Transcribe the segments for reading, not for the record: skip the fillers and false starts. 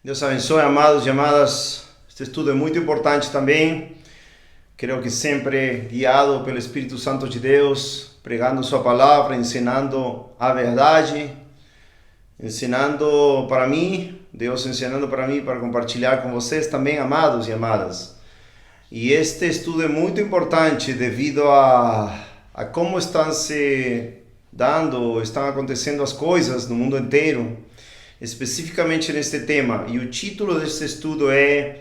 Deus abençoe, amados e amadas. Este estudo é muito importante também. Creio que sempre guiado pelo Espírito Santo de Deus, pregando sua palavra, ensinando a verdade, ensinando para mim, Deus ensinando para mim, para compartilhar com vocês também, amados e amadas. E este estudo é muito importante devido a como estão acontecendo as coisas no mundo inteiro, especificamente neste tema. E o título deste estudo é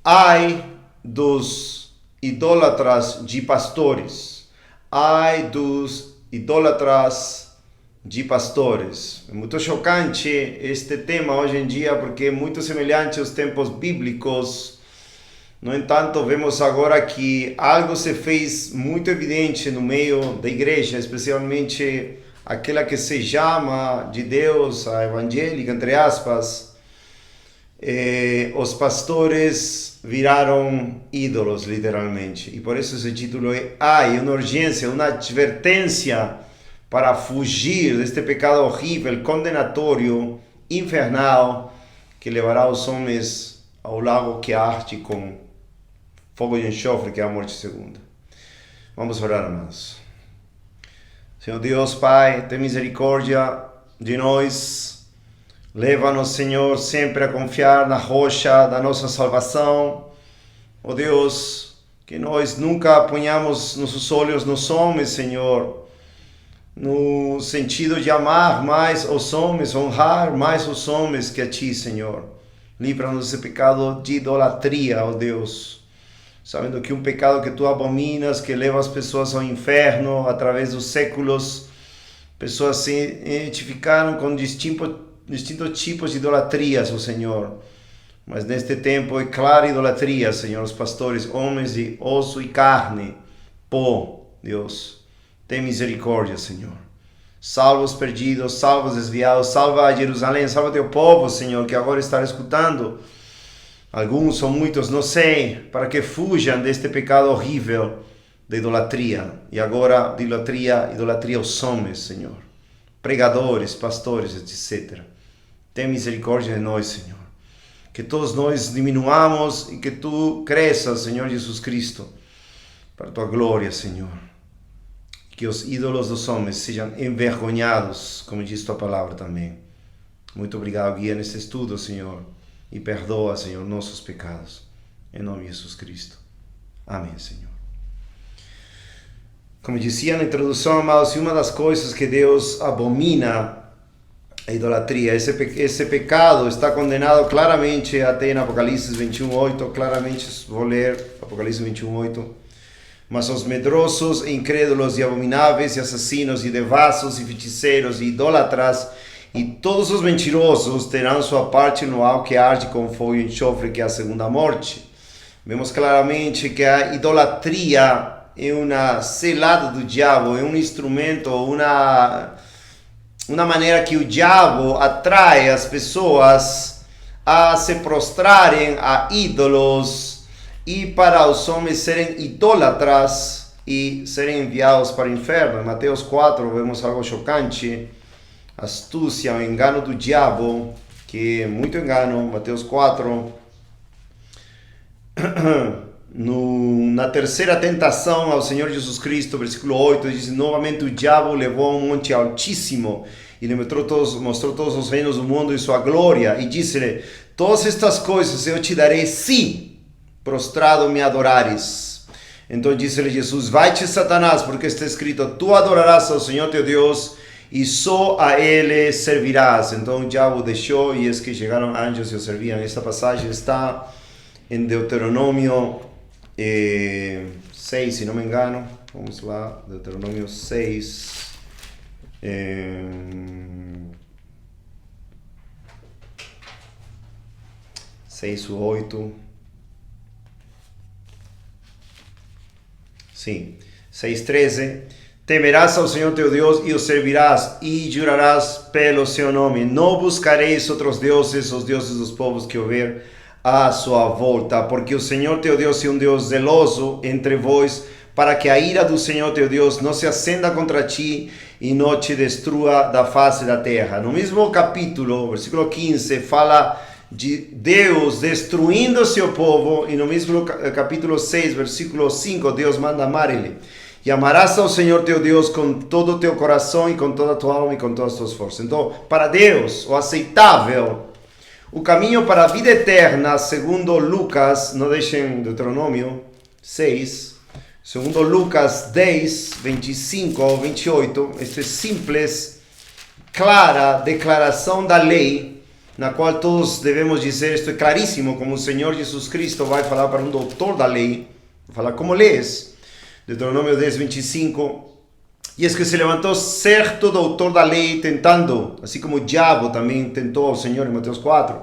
Ai dos idólatras de pastores. Ai dos idólatras de pastores. É muito chocante este tema hoje em dia porque é muito semelhante aos tempos bíblicos. No entanto, vemos agora que algo se fez muito evidente no meio da igreja, especialmente aquela que se chama de Deus, a evangélica, entre aspas. Os pastores viraram ídolos, literalmente. E por isso esse título é uma urgência, uma advertência para fugir deste pecado horrível, condenatório, infernal, que levará os homens ao lago que arde com fogo e enxofre, que é a morte segunda. Vamos orar, amados. Senhor Deus, Pai, tem misericórdia de nós. Leva-nos, Senhor, sempre a confiar na rocha da nossa salvação. Ó Deus, que nós nunca ponhamos nossos olhos nos homens, Senhor, no sentido de amar mais os homens, honrar mais os homens que a Ti, Senhor. Livra-nos desse pecado de idolatria, ó Deus. Sabendo que um pecado que Tu abominas, que leva as pessoas ao inferno através dos séculos, pessoas se identificaram com distintos tipos de idolatrias, ó Senhor. Mas neste tempo é clara idolatria, Senhor, os pastores, homens de osso e carne, pó, Deus. Tem misericórdia, Senhor. Salva os perdidos, salva os desviados, salva a Jerusalém, salva teu povo, Senhor, que agora está escutando. Alguns ou muitos, não sei, para que fujam deste pecado horrível de idolatria. E agora, de idolatria aos homens, Senhor. Pregadores, pastores, etc. Tem misericórdia de nós, Senhor. Que todos nós diminuamos e que Tu cresças, Senhor Jesus Cristo, para Tua glória, Senhor. Que os ídolos dos homens sejam envergonhados, como diz Tua palavra também. Muito obrigado, guia nesse estudo, Senhor. E perdoa, Senhor, nossos pecados. Em nome de Jesus Cristo. Amém, Senhor. Como dizia na introdução, amados, uma das coisas que Deus abomina é a idolatria. Esse pecado está condenado claramente até em Apocalipse 21:8. Claramente vou ler Apocalipse 21:8. Mas os medrosos, incrédulos e abomináveis, e assassinos, e devassos, e feiticeiros, e idólatras, e todos os mentirosos terão sua parte no lago que arde com fogo e enxofre, que é a segunda morte. Vemos claramente que a idolatria é uma selada do diabo, é um instrumento, uma maneira que o diabo atrai as pessoas a se prostrarem a ídolos e para os homens serem idólatras e serem enviados para o inferno. Em Mateus 4 vemos algo chocante. Astúcia, o engano do diabo, que é muito engano. Mateus 4, na terceira tentação ao Senhor Jesus Cristo, versículo 8, diz: novamente o diabo levou a um monte altíssimo e lhe mostrou todos os reinos do mundo e sua glória, e disse-lhe: todas estas coisas eu te darei se prostrado me adorares. Então disse-lhe Jesus: vai-te, Satanás, porque está escrito: tu adorarás ao Senhor teu Deus e só a Ele servirás. Então o diabo deixou, e eis que chegaram anjos e o serviam. Esta passagem está em Deuteronômio 6, se não me engano. Vamos lá, Deuteronômio 6. 6 ou 8. Sim, 6:13. Temerás ao Senhor teu Deus e o servirás, e jurarás pelo seu nome. Não buscareis outros deuses, os deuses dos povos que houver à sua volta, porque o Senhor teu Deus é um Deus zeloso entre vós, para que a ira do Senhor teu Deus não se acenda contra ti e não te destrua da face da terra. No mesmo capítulo, versículo 15, fala de Deus destruindo seu povo, e no mesmo capítulo 6, versículo 5, Deus manda amar ele. E amarás ao Senhor teu Deus com todo o teu coração e com toda a tua alma e com todas as tuas forças. Então, para Deus, o aceitável, o caminho para a vida eterna, segundo Lucas, não deixem Deuteronômio 6, segundo Lucas 10, 25 ao 28, esta simples, clara declaração da lei, na qual todos devemos dizer, isto é claríssimo, como o Senhor Jesus Cristo vai falar para um doutor da lei, vai falar como lês, Deuteronômio 10, 25, e es que se levantou certo doutor da lei tentando, assim como o diabo também tentou ao Senhor em Mateus 4,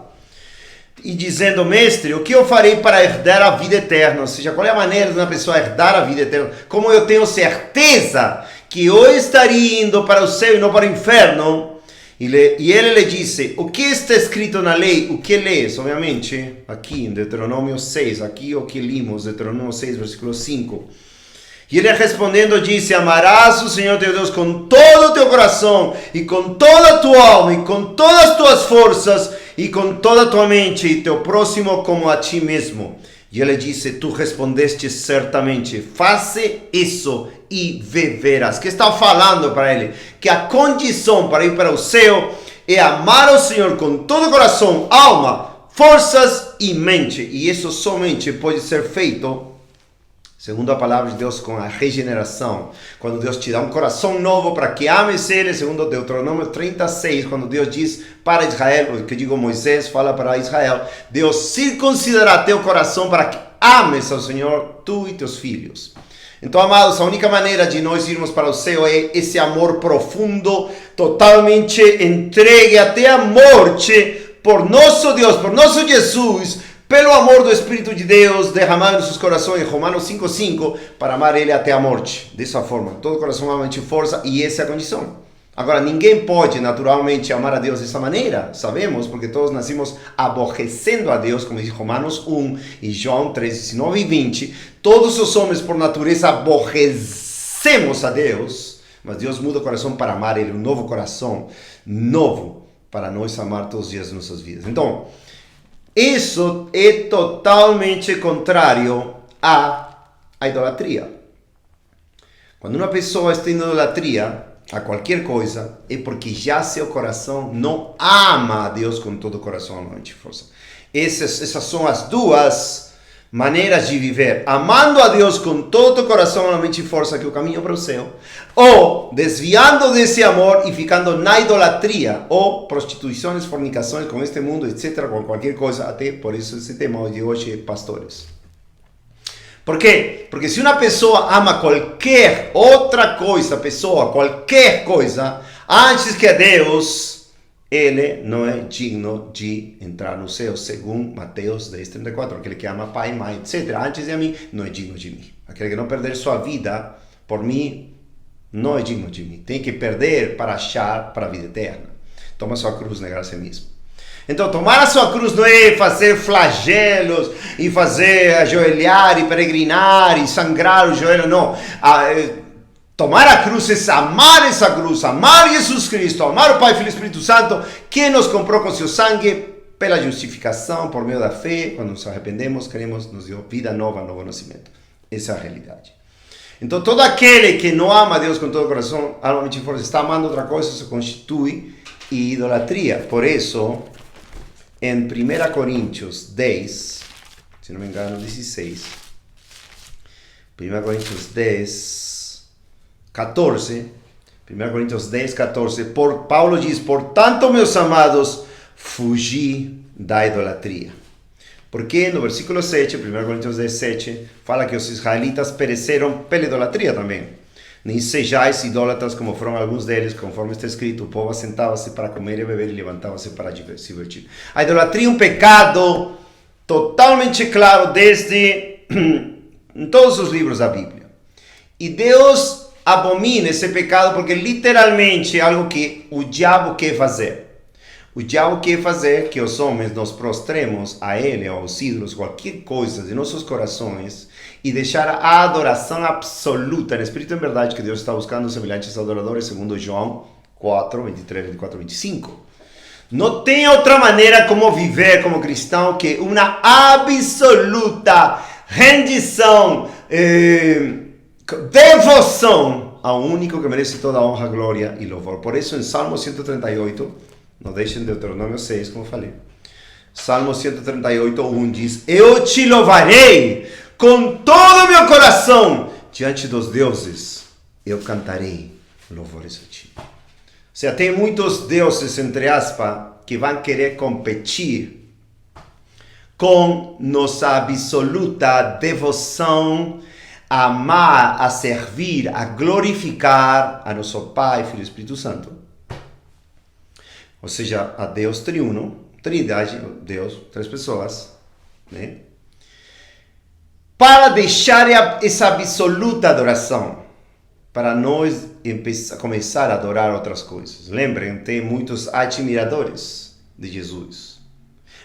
e dizendo, mestre, o que eu farei para herdar a vida eterna? Ou seja, qual é a maneira de uma pessoa herdar a vida eterna? Como eu tenho certeza que eu estaria indo para o céu e não para o inferno? E ele lhe disse, o que está escrito na lei? O que lês? Obviamente, aqui em Deuteronômio 6, aqui o que limos, Deuteronômio 6, versículo 5. E ele respondendo disse, amarás o Senhor teu Deus com todo o teu coração, e com toda a tua alma, e com todas as tuas forças, e com toda a tua mente, e teu próximo como a ti mesmo. E ele disse, tu respondeste certamente, faze isso e viverás. Que está falando para ele? Que a condição para ir para o céu é amar ao Senhor com todo o coração, alma, forças e mente. E isso somente pode ser feito, segundo a palavra de Deus, com a regeneração. Quando Deus te dá um coração novo para que ames Ele, segundo Deuteronômio 36, quando Deus diz para Israel, que digo Moisés fala para Israel, Deus circuncidará teu coração para que ames ao Senhor, tu e teus filhos. Então, amados, a única maneira de nós irmos para o céu é esse amor profundo, totalmente entregue até a morte por nosso Deus, por nosso Jesus, pelo amor do Espírito de Deus derramado em seus corações, Romanos 5:5, para amar Ele até a morte. Dessa forma, todo coração, alma, mente e força, e essa é a condição. Agora, ninguém pode naturalmente amar a Deus dessa maneira, sabemos, porque todos nascemos aborrecendo a Deus, como diz Romanos 1 e João 3, 19 e 20. Todos os homens, por natureza, aborrecemos a Deus, mas Deus muda o coração para amar Ele, um novo coração, novo, para nós amar todos os dias de nossas vidas. Então, isso é totalmente contrário à idolatria. Quando uma pessoa está em idolatria a qualquer coisa, é porque já seu coração não ama a Deus com todo o coração, alma, mente e força. Essas são as duas maneiras de viver. Amando a Deus com todo o coração, alma, mente e força, que é o caminho para o céu. Ou desviando desse amor e ficando na idolatria. Ou prostituições, fornicações com este mundo, etc. Com qualquer coisa. Até por isso esse tema de hoje é pastores. Por quê? Porque se uma pessoa ama qualquer outra coisa, qualquer coisa, antes que a Deus, ele não é digno de entrar no céu, segundo Mateus 10:34. Aquele que ama pai, mãe, etc., antes de mim, não é digno de mim. Aquele que não perder sua vida por mim, não é digno de mim. Tem que perder para achar para a vida eterna. Toma sua cruz, negar-se a mesmo. Então, tomar a sua cruz não é fazer flagelos e fazer ajoelhar e peregrinar e sangrar o joelho, não. Tomar a cruz é amar essa cruz, amar Jesus Cristo, amar o Pai, Filho e Espírito Santo, que nos comprou com seu sangue pela justificação, por meio da fé. Quando nos arrependemos, queremos nos deu vida nova, novo nascimento. Essa é a realidade. Então, todo aquele que não ama a Deus com todo o coração, alma, mente e força, está amando outra coisa, se constitui idolatria. Por isso, em 1 Coríntios 10, se não me engano, 16, 1 Coríntios 10, 14, 1 Coríntios 10, 14, Paulo diz, portanto, meus amados, fugi da idolatria. Porque no versículo 7, 1 Coríntios 10, 7, fala que os israelitas pereceram pela idolatria também. Nem sejais idólatras como foram alguns deles, conforme está escrito, o povo assentava-se para comer e beber e levantava-se para se divertir. A idolatria é um pecado totalmente claro desde em todos os livros da Bíblia. E Deus abomina esse pecado porque literalmente é algo que o diabo quer fazer. O diabo quer fazer que os homens nos prostremos a ele, aos ídolos, qualquer coisa de nossos corações e deixar a adoração absoluta, em espírito e em verdade, que Deus está buscando semelhantes adoradores, segundo João 4, 23, 24, 25. Não tem outra maneira como viver como cristão que uma absoluta rendição, devoção ao único que merece toda a honra, glória e louvor. Por isso, em Salmo 138, não deixem Deuteronômio 6, como eu falei. Salmo 138, 1 diz: eu te louvarei com todo o meu coração, diante dos deuses, eu cantarei louvores a ti. Ou seja, tem muitos deuses, entre aspas, que vão querer competir com nossa absoluta devoção a amar, a servir, a glorificar a nosso Pai, Filho e Espírito Santo. Ou seja, a Deus triuno, Trindade, Deus, 3 pessoas, né? Para deixar essa absoluta adoração, para nós começar a adorar outras coisas. Lembrem, tem muitos admiradores de Jesus,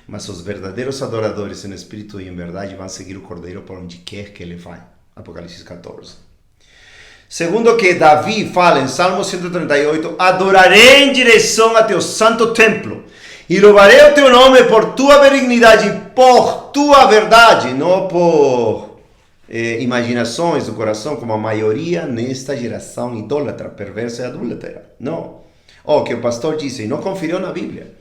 mas os verdadeiros adoradores em espírito e em verdade vão seguir o Cordeiro por onde quer que ele vá. Apocalipse 14. Segundo que Davi fala em Salmo 138, adorarei em direção a teu santo templo, e louvarei o teu nome por tua benignidade e por tua verdade, não por imaginações do coração, como a maioria nesta geração idólatra, perversa e adúltera. Não. O que o pastor disse, não conferiu na Bíblia.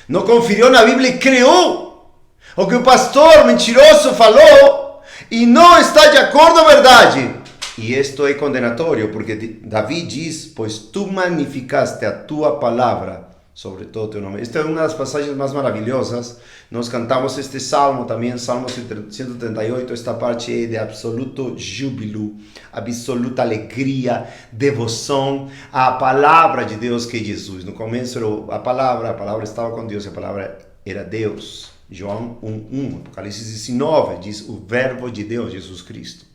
Não conferiu na Bíblia e criou. O que o pastor mentiroso falou e não está de acordo com a verdade. E isto é condenatório, porque Davi diz, pois tu magnificaste a tua palavra sobre todo o teu nome. Esta é uma das passagens mais maravilhosas. Nós cantamos este salmo também, Salmo 138, esta parte é de absoluto júbilo, absoluta alegria, devoção à palavra de Deus que é Jesus. No começo era a palavra estava com Deus, a palavra era Deus. João 1:1, Apocalipse 19, diz o verbo de Deus, Jesus Cristo.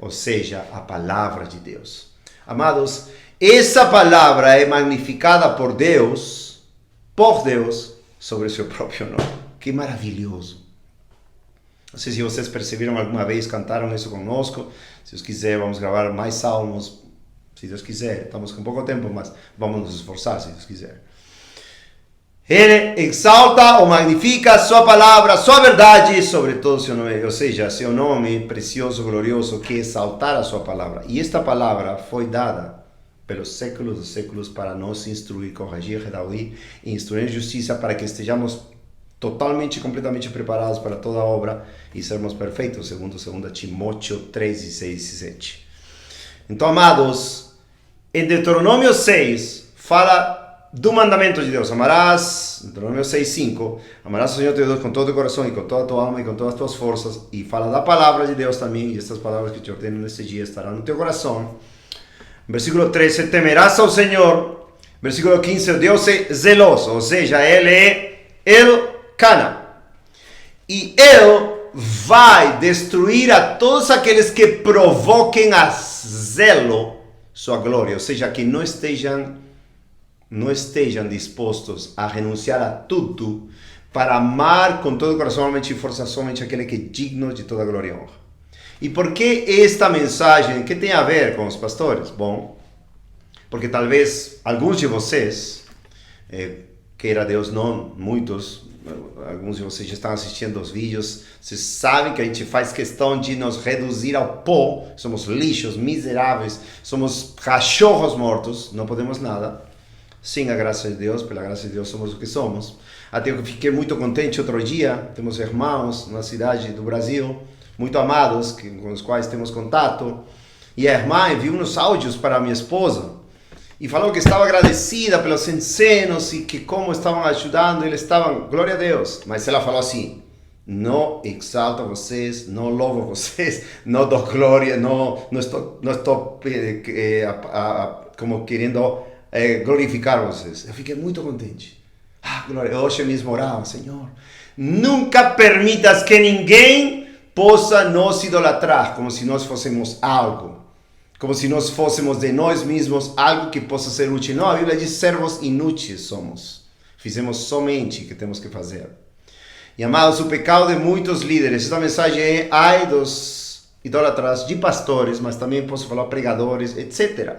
Ou seja, a palavra de Deus. Amados, essa palavra é magnificada por Deus, sobre o seu próprio nome. Que maravilhoso. Não sei se vocês perceberam alguma vez, cantaram isso conosco. Se Deus quiser, vamos gravar mais salmos. Se Deus quiser, estamos com pouco tempo, mas vamos nos esforçar, se Deus quiser. Ele exalta ou magnifica a sua palavra, a sua verdade sobre todo o seu nome. Ou seja, seu nome precioso, glorioso, que exaltar a sua palavra. E esta palavra foi dada pelos séculos dos séculos para nos instruir, corrigir, redarguir e instruir em justiça, para que estejamos totalmente e completamente preparados para toda a obra e sermos perfeitos, segundo 2 Timóteo 3, 16 e 17. Então, amados, em Deuteronômio 6, fala do mandamento de Deus. Amarás, Deuteronômio 6, 5, amarás o Senhor teu Deus com todo o coração e com toda a tua alma e com todas as tuas forças. E fala da palavra de Deus também, e estas palavras que te ordeno neste dia estarão no teu coração. Versículo 13, temerás ao Senhor. Versículo 15, o Deus é zeloso, ou seja, Ele é Elcana. E Ele vai destruir a todos aqueles que provoquem a zelo sua glória, ou seja, que não estejam dispostos a renunciar a tudo para amar com todo o coração, alma e força somente aquele que é digno de toda glória e honra. E por que esta mensagem? Que tem a ver com os pastores? Bom, porque talvez alguns de vocês, queira Deus não, muitos, alguns de vocês já estão assistindo os vídeos, vocês sabem que a gente faz questão de nos reduzir ao pó, somos lixos, miseráveis, somos cachorros mortos, não podemos nada. Sem a graça de Deus, pela graça de Deus somos o que somos. Até eu fiquei muito contente outro dia, temos irmãos na cidade do Brasil, muito amados, com os quais temos contato, e a irmã enviou uns áudios para a minha esposa, e falou que estava agradecida pelos ensinos, e que como estavam ajudando, eles estavam, glória a Deus, mas ela falou assim, não exalto vocês, não louvo vocês, não dou glória, não estou como querendo glorificar vocês. Eu fiquei muito contente. Glória, hoje mesmo orava, Senhor, nunca permitas que ninguém possa nos idolatrar, como se nós fôssemos algo, como se nós fôssemos de nós mesmos algo que possa ser útil. Não, a Bíblia diz servos inúteis somos. Fizemos somente o que temos que fazer. E amados, o pecado de muitos líderes, esta mensagem é ai dos idólatras de pastores, mas também posso falar pregadores, etc.,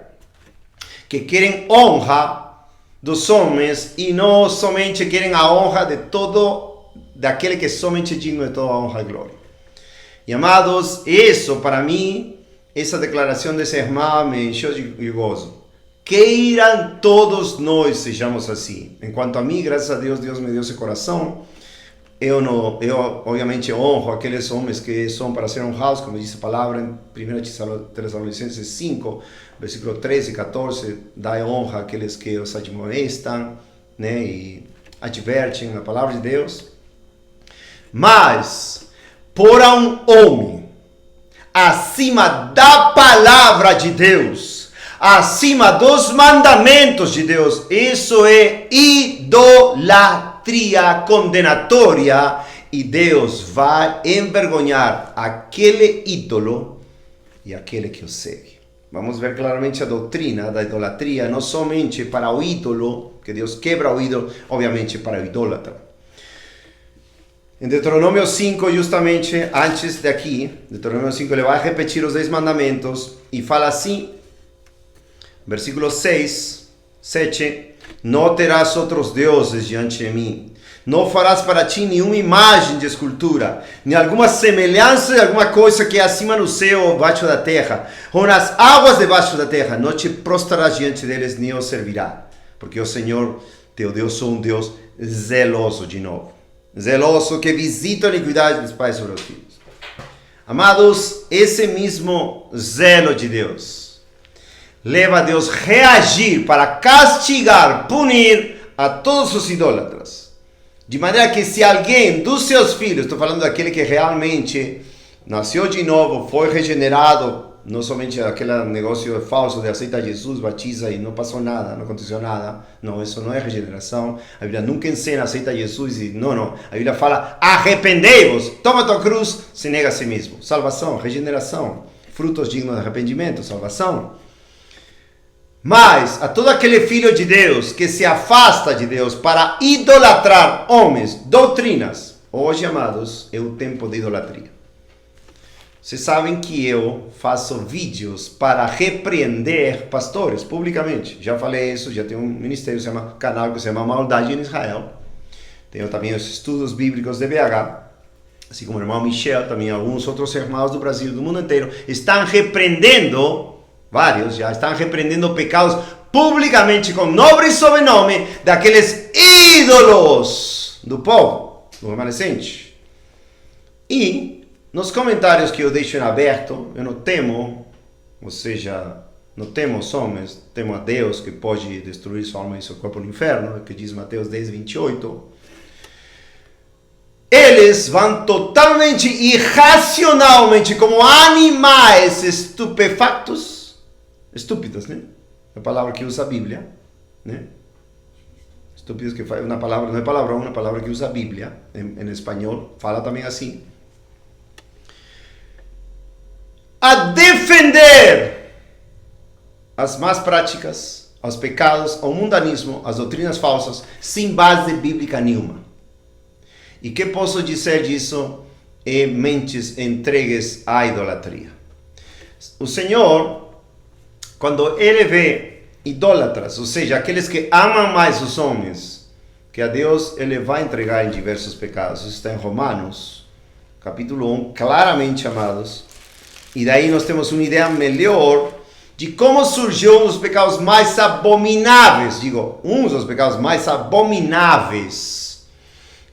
que querem honra, dos homens e não somente querem a honra de todo, daquele que é somente digno de toda a honra e glória. E amados, isso para mim, essa declaração desse irmão me encheu de gozo. Queiram todos nós sejamos assim. Enquanto a mim, graças a Deus, Deus me deu esse coração. Eu obviamente honro aqueles homens que são para ser honrados, como diz a palavra em 1 Tessalonicenses 5, versículo 13 e 14, dá honra àqueles que os admoestam, né, e advertem a palavra de Deus. Mas, por um homem, acima da palavra de Deus, acima dos mandamentos de Deus, isso é idolatria condenatória, e Deus vai envergonhar aquele ídolo e aquele que o segue. Vamos ver claramente a doutrina da idolatria, não somente para o ídolo, que Deus quebra o ídolo, obviamente para o idólatra. Em Deuteronômio 5, justamente antes daqui, Deuteronômio 5, ele vai repetir os 10 mandamentos e fala assim, versículo 6, 7, não terás outros deuses diante de mim. Não farás para ti nenhuma imagem de escultura, nem alguma semelhança de alguma coisa que é acima no céu ou abaixo da terra, ou nas águas debaixo da terra. Não te prostrarás diante deles, nem os servirá. Porque o Senhor, teu Deus, é um Deus zeloso, de novo. Zeloso, que visita a iniquidade dos pais sobre os filhos. Amados, esse mesmo zelo de Deus leva a Deus a reagir para castigar, punir a todos os idólatras. De maneira que se alguém dos seus filhos, estou falando daquele que realmente nasceu de novo, foi regenerado, não somente aquele negócio falso de aceita Jesus, batiza e não passou nada, não aconteceu nada. Não, isso não é regeneração. A Bíblia nunca ensina aceita Jesus e não. A Bíblia fala, arrependei-vos, toma tua cruz, se nega a si mesmo. Salvação, regeneração, frutos dignos de arrependimento, salvação. Mas a todo aquele filho de Deus que se afasta de Deus para idolatrar homens, doutrinas, hoje, amados, é o tempo de idolatria. Vocês sabem que eu faço vídeos para repreender pastores publicamente. Já falei isso, já tenho um ministério, canal que se chama Maldade em Israel. Tenho também os estudos bíblicos de BH. Assim como o irmão Michel, também alguns outros irmãos do Brasil, do mundo inteiro, estão repreendendo, vários já estão repreendendo pecados publicamente com nome e sobrenome daqueles ídolos do povo, do remanescente. E nos comentários que eu deixo em aberto, eu não temo, ou seja, não temo os homens, temo a Deus que pode destruir sua alma e seu corpo no inferno, que diz Mateus 10, 28. Eles vão totalmente irracionalmente, como animais estupefactos, estúpidos, né? É a palavra que usa a Bíblia, né? Estúpidos que faz uma palavra, não é palavrão, uma palavra que usa a Bíblia, em espanhol, fala também assim. A defender as más práticas, os pecados, o mundanismo, as doutrinas falsas, sem base bíblica nenhuma. E que posso dizer disso? É mentes entregues à idolatria. O Senhor, quando Ele vê idólatras, ou seja, aqueles que amam mais os homens que a Deus, Ele vai entregar em diversos pecados. Isso está em Romanos, capítulo 1, claramente, amados. E daí nós temos uma ideia melhor de como surgiu um dos pecados mais abomináveis, um dos pecados mais abomináveis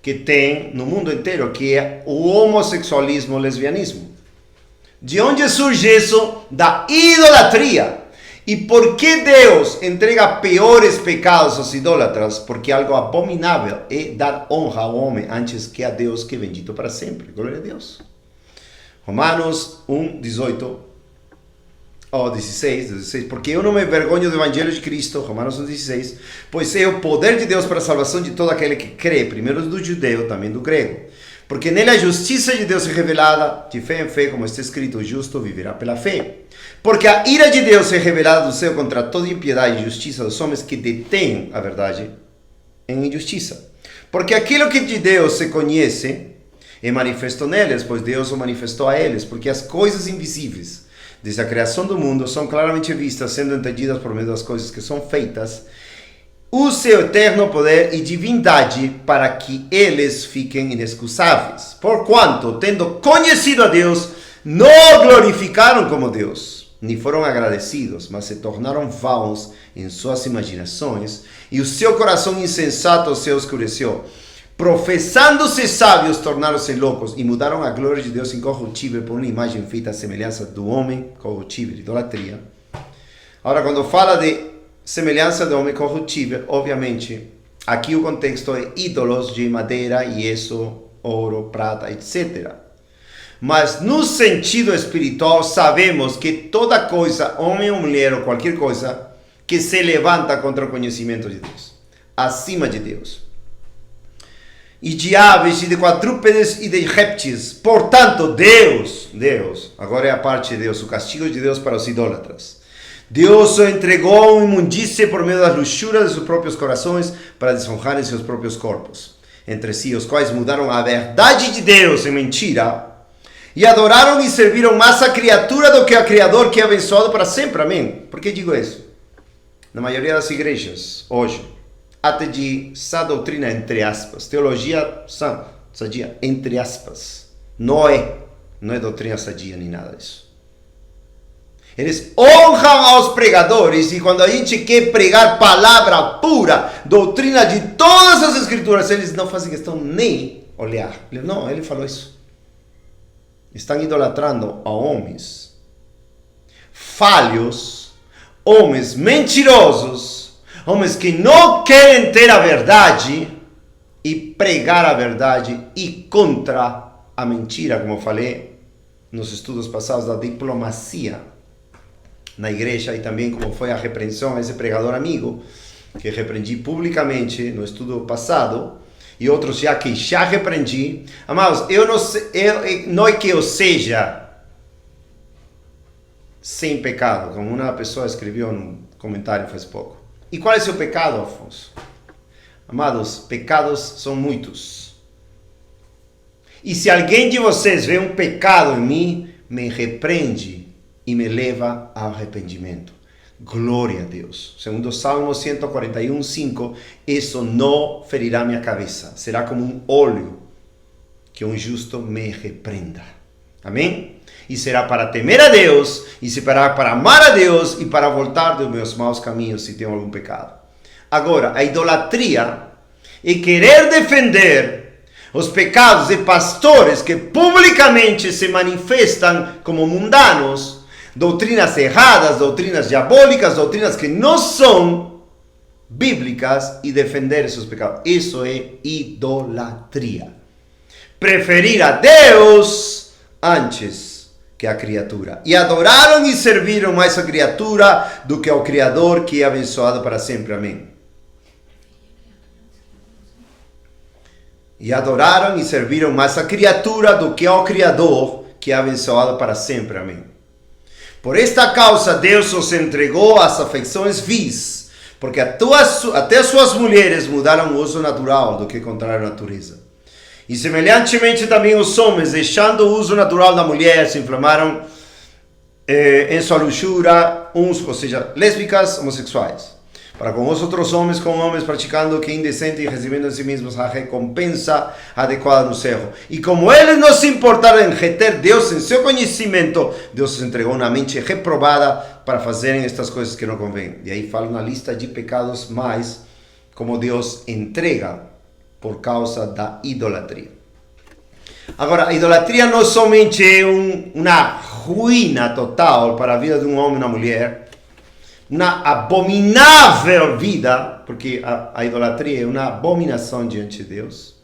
que tem no mundo inteiro, que é o homossexualismo, o lesbianismo. De onde surge isso? Da idolatria. E por que Deus entrega piores pecados aos idólatras? Porque algo abominável é dar honra ao homem antes que a Deus, que é bendito para sempre. Glória a Deus. Romanos 1, 18, ou 16, porque eu não me envergonho do Evangelho de Cristo, Romanos 1, 16, pois é o poder de Deus para a salvação de todo aquele que crê, primeiro do judeu, também do grego. Porque nele a justiça de Deus é revelada, de fé em fé, como está escrito, o justo viverá pela fé. Porque a ira de Deus é revelada do céu contra toda impiedade e injustiça dos homens que detêm a verdade em injustiça. Porque aquilo que de Deus se conhece é manifesto neles, pois Deus o manifestou a eles, porque as coisas invisíveis, desde a criação do mundo, são claramente vistas, sendo entendidas por meio das coisas que são feitas, o seu eterno poder e divindade para que eles fiquem inexcusáveis. Porquanto, tendo conhecido a Deus, não glorificaram como Deus, nem foram agradecidos, mas se tornaram vãos em suas imaginações, e o seu coração insensato se oscureceu. Professando-se sábios, tornaram-se loucos e mudaram a glória de Deus incorruptível por uma imagem feita à semelhança do homem corruptível, idolatria. Agora, quando fala de semelhança do homem corruptível, obviamente, aqui o contexto é ídolos de madeira, yeso, ouro, prata, etc. Mas no sentido espiritual, sabemos que toda coisa, homem ou mulher ou qualquer coisa, que se levanta contra o conhecimento de Deus, acima de Deus, e de aves, e de quadrúpedes, e de répteis. Portanto, Deus, agora é a parte de Deus, o castigo de Deus para os idólatras. Deus o entregou imundície por meio das luxúrias de seus próprios corações, para desonrarem seus próprios corpos entre si, os quais mudaram a verdade de Deus em mentira, e adoraram e serviram mais a criatura do que a Criador, que é abençoado para sempre. Amém. Por que digo isso? Na maioria das igrejas, hoje, até de sã doutrina, entre aspas, teologia sã, sadia, entre aspas, não é doutrina sadia nem nada disso. Eles honram aos pregadores, e quando a gente quer pregar palavra pura, doutrina de todas as escrituras, eles não fazem questão nem olhar. Não, ele falou isso. Estão idolatrando a homens falhos, homens mentirosos, homens que não querem ter a verdade e pregar a verdade e contra a mentira, como eu falei nos estudos passados da diplomacia na igreja, e também como foi a repreensão a esse pregador amigo, que repreendi publicamente no estudo passado, e outros que já repreendi. Amados, não é que eu seja sem pecado, como uma pessoa escreveu num comentário faz pouco. E qual é o seu pecado, Afonso? Amados, pecados são muitos. E se alguém de vocês vê um pecado em mim, me repreende e me leva ao arrependimento. Glória a Deus. Segundo Salmo 141, 5, isso não ferirá minha cabeça. Será como um óleo que um justo me repreenda. Amém? E será para temer a Deus, e será para amar a Deus, e para voltar dos meus maus caminhos se tenho algum pecado. Agora, a idolatria é querer defender os pecados de pastores que publicamente se manifestam como mundanos, doutrinas erradas, doutrinas diabólicas, doutrinas que não são bíblicas, e defender esses pecados. Isso é idolatria. Preferir a Deus antes que a criatura. E adoraram e serviram mais a criatura do que ao Criador, que é abençoado para sempre. Amém. E adoraram e serviram mais a criatura do que ao Criador, que é abençoado para sempre. Amém. Por esta causa, Deus os entregou às afeições vis, porque até suas mulheres mudaram o uso natural do que contrário à natureza. E semelhantemente também os homens, deixando o uso natural da mulher, se inflamaram em sua luxúria, ou seja, lésbicas, homossexuais, para com os outros homens, com homens praticando o que é indecente e recebendo em si mesmos a recompensa adequada no céu. E como eles não se importaram em reter Deus em seu conhecimento, Deus os entregou uma mente reprovada para fazerem estas coisas que não convêm. E aí fala uma lista de pecados mais, como Deus entrega por causa da idolatria. Agora, a idolatria não somente é uma ruína total para a vida de um homem e uma mulher, uma abominável vida, porque a idolatria é uma abominação diante de Deus,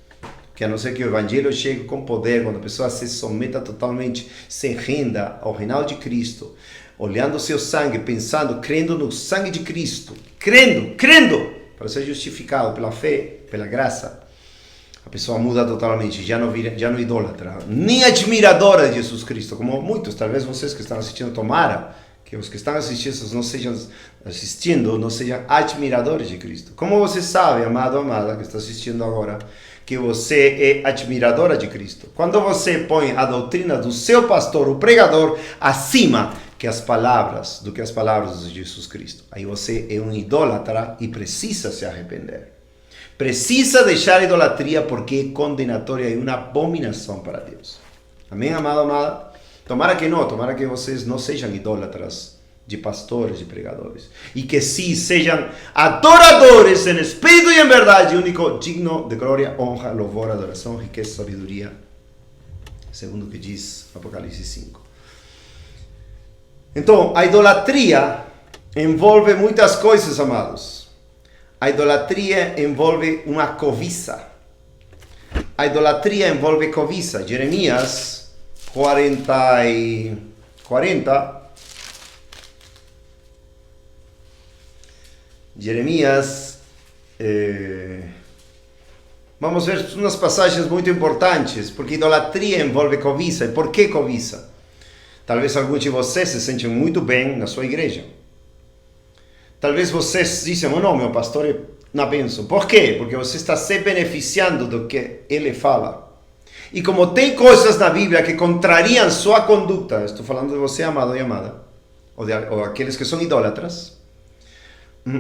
que a não ser que o evangelho chegue com poder, quando a pessoa se someta totalmente, se renda ao reinado de Cristo, olhando o seu sangue, pensando, crendo no sangue de Cristo, crendo, para ser justificado pela fé, pela graça, a pessoa muda totalmente, já não idólatra, nem admiradora de Jesus Cristo, como muitos, talvez vocês que estão assistindo, tomara que os que estão assistindo não sejam admiradores de Cristo. Como você sabe, amado, amada, que está assistindo agora, que você é admiradora de Cristo? Quando você põe a doutrina do seu pastor, o pregador, acima, que as palavras de Jesus Cristo. Aí você é um idólatra e precisa se arrepender. Precisa deixar a idolatria porque é condenatória e uma abominação para Deus. Amém, amado, amada? Tomara que vocês não sejam idólatras de pastores e pregadores. E que sim, sejam adoradores em espírito e em verdade, único digno de glória, honra, louvor, adoração, riqueza, sabedoria. Segundo o que diz Apocalipse 5. Então, a idolatria envolve muitas coisas, amados. A idolatria envolve uma cobiça. A idolatria envolve cobiça. Jeremias 40. Jeremias. Vamos ver umas passagens muito importantes, porque idolatria envolve cobiça. E por que cobiça? Talvez alguns de vocês se sentem muito bem na sua igreja. Talvez vocês dizem, não, meu pastor é uma bênção. Por quê? Porque você está se beneficiando do que ele fala. E como tem coisas na Bíblia que contrariam sua conduta, estou falando de você, amado e amada, ou aqueles que são idólatras,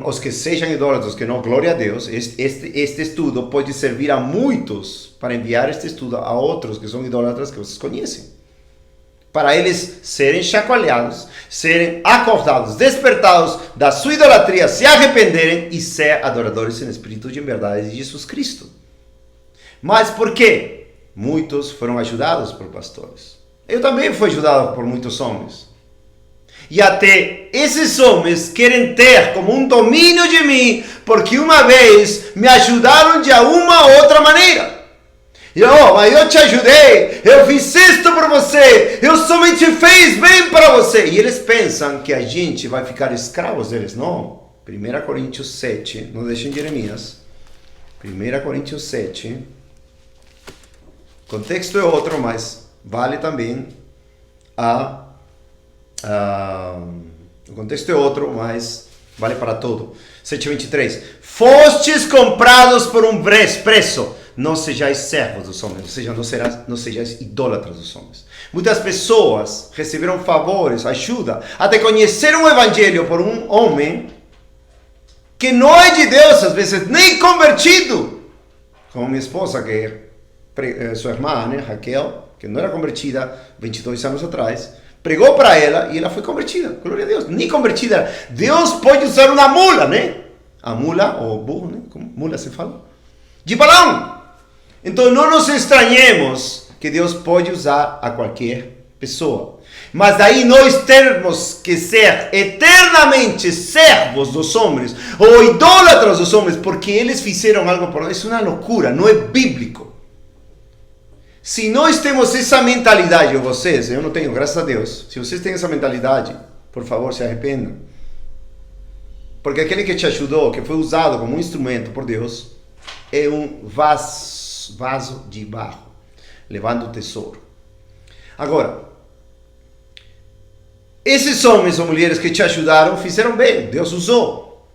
os que sejam idólatras, que não, glória a Deus, este estudo pode servir a muitos para enviar este estudo a outros que são idólatras que vocês conhecem. Para eles serem chacoalhados, serem acordados, despertados da sua idolatria, se arrependerem e ser adoradores em espírito e em verdade de Jesus Cristo. Mas por quê? Muitos foram ajudados por pastores. Eu também fui ajudado por muitos homens. E até esses homens querem ter como um domínio de mim, porque uma vez me ajudaram de uma outra maneira. Mas eu te ajudei, eu fiz isto por você, eu somente fiz bem para você. E eles pensam que a gente vai ficar escravos deles. Não. 1 Coríntios 7, não deixem Jeremias. 1 Coríntios 7. O contexto é outro, mas vale também o contexto é outro, mas vale para todo. 7:23. Fostes comprados por um preço. Não sejais servos dos homens, ou seja, não sejais idólatras dos homens. Muitas pessoas receberam favores, ajuda, até conheceram o evangelho por um homem que não é de Deus, às vezes nem convertido. Como minha esposa, que é sua irmã, né, Raquel, que não era convertida 22 anos atrás, pregou para ela e ela foi convertida. Glória a Deus, nem convertida. Deus pode usar uma mula, né? A mula, ou burro, né? Como mula se fala? De balão. Então não nos estranhemos que Deus pode usar a qualquer pessoa. Mas daí nós temos que ser eternamente servos dos homens ou idólatras dos homens porque eles fizeram algo por nós. Isso é uma loucura, não é bíblico. Se nós temos essa mentalidade, ou vocês, eu não tenho, graças a Deus. Se vocês têm essa mentalidade, por favor, se arrependam. Porque aquele que te ajudou, que foi usado como um instrumento por Deus, é um vaso de barro, levando o tesouro. Agora, esses homens ou mulheres que te ajudaram, fizeram bem, Deus usou.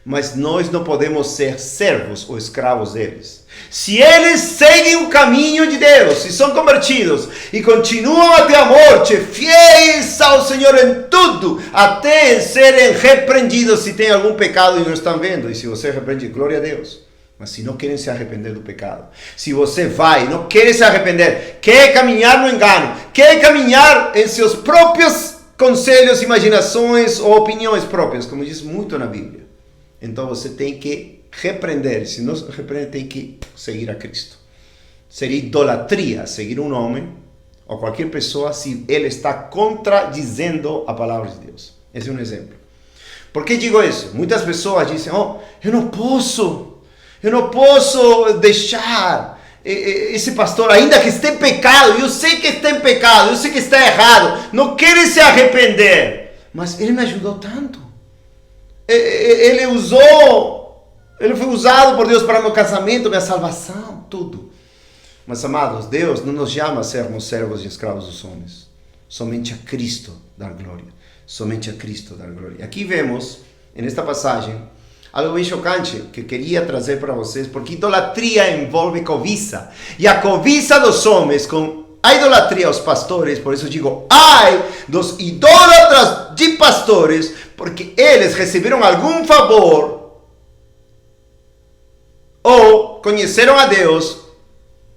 Mas nós não podemos ser servos ou escravos deles. Se eles seguem o caminho de Deus, se são convertidos e continuam até a morte, fiéis ao Senhor em tudo, até serem repreendidos se tem algum pecado e não estão vendo. E se você repreende, glória a Deus. Mas se não querem se arrepender do pecado, se você vai, não quer se arrepender, quer caminhar no engano, quer caminhar em seus próprios conselhos, imaginações ou opiniões próprias, como diz muito na Bíblia, então você tem que repreender. Se não repreende, tem que seguir a Cristo. Seria idolatria seguir um homem ou qualquer pessoa se ele está contradizendo a palavra de Deus. Esse é um exemplo. Por que digo isso? Muitas pessoas dizem, eu não posso deixar esse pastor, ainda que esteja em pecado, eu sei que está em pecado, eu sei que está errado, não quer se arrepender, mas ele me ajudou tanto, ele foi usado por Deus para meu casamento, minha salvação, tudo. Mas amados, Deus não nos chama a sermos servos e escravos dos homens, somente a Cristo dar glória, somente a Cristo dar glória. Aqui vemos, nesta passagem, algo bem chocante que queria trazer para vocês, porque idolatria envolve cobiça. E a cobiça dos homens com a idolatria aos pastores, por isso digo, ai dos idólatras de pastores, porque eles receberam algum favor ou conheceram a Deus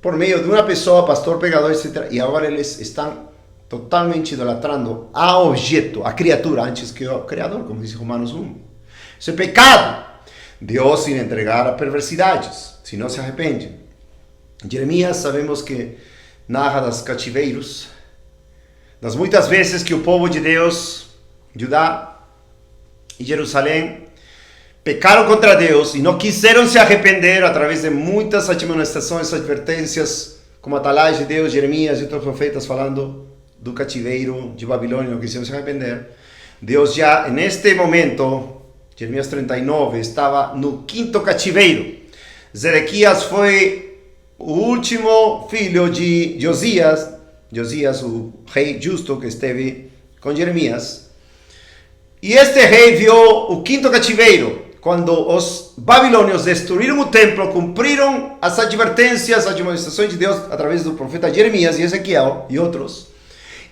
por meio de uma pessoa, pastor, pregador, etc. E agora eles estão totalmente idolatrando a objeto, a criatura, antes que o Criador, como diz Romanos 1. Isso é pecado. Deus se entregar a perversidades, se não se arrepende. Jeremias, sabemos que narra dos cativeiros, das muitas vezes que o povo de Deus, Judá e Jerusalém, pecaram contra Deus e não quiseram se arrepender através de muitas admoestações, advertências, como Atalai de Deus, Jeremias e outros profetas falando do cativeiro de Babilônia, não quiseram se arrepender. Deus já, neste momento, Jeremias 39, estava no 5º cativeiro. Zedequias foi o último filho de Josias, o rei justo que esteve com Jeremias. E este rei viu o 5º cativeiro, quando os babilônios destruíram o templo, cumpriram as advertências, as admoestações de Deus através do profeta Jeremias e Ezequiel e outros,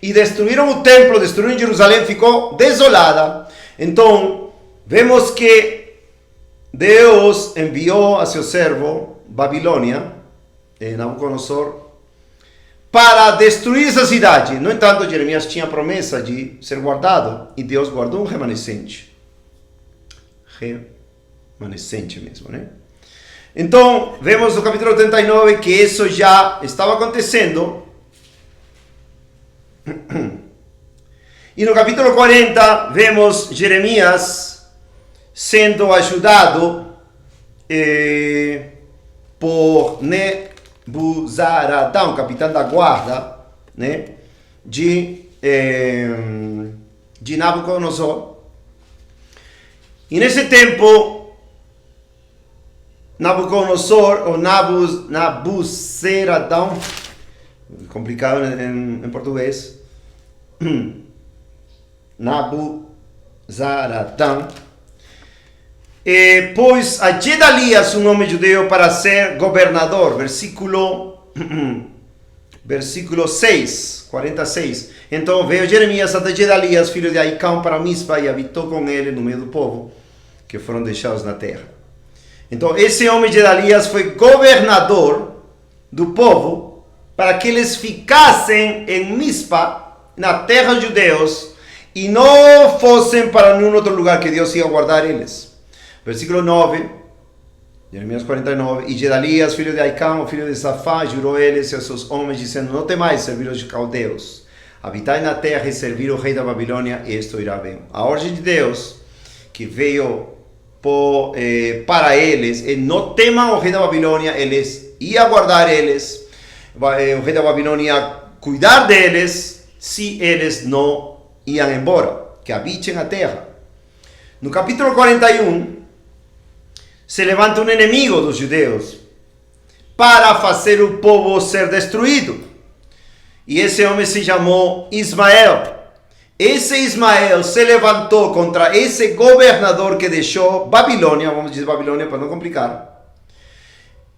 e destruíram o templo, destruíram Jerusalém, ficou desolada. Então, vemos que Deus enviou a seu servo, Babilônia, Nabucodonosor, para destruir essa cidade. No entanto, Jeremias tinha a promessa de ser guardado, e Deus guardou um remanescente. Remanescente mesmo, né? Então, vemos no capítulo 39 que isso já estava acontecendo. E no capítulo 40, vemos Jeremias sendo ajudado por Nebuzaradão, capitão da guarda, né, de Nabucodonosor. E nesse tempo, Nabucodonosor, ou Nabuzaradão, complicado em português, Nabuzaradão, pôs a Gedalias, um nome judeu, para ser governador. Versículo 6, 46. Então veio Jeremias até Gedalias, filho de Aicão, para Mispa, e habitou com ele no meio do povo que foram deixados na terra. Então esse homem Gedalias foi governador do povo para que eles ficassem em Mispa, na terra dos judeus, e não fossem para nenhum outro lugar, que Deus ia guardar eles. Versículo 9, Jeremias 49. E Gedalias, filho de Aicão, filho de Safá, jurou eles e a seus homens, dizendo: não temais servir os caldeus, habitai na terra e servir o rei da Babilônia, e isto irá bem. A ordem de Deus que veio para eles, e não temam o rei da Babilônia, eles iam guardar eles, o rei da Babilônia ia cuidar deles, se eles não iam embora, que habitem a terra. No capítulo 41, se levanta um inimigo dos judeus para fazer o povo ser destruído. E esse homem se chamou Ismael. Esse Ismael se levantou contra esse governador que deixou Babilônia, vamos dizer Babilônia para não complicar,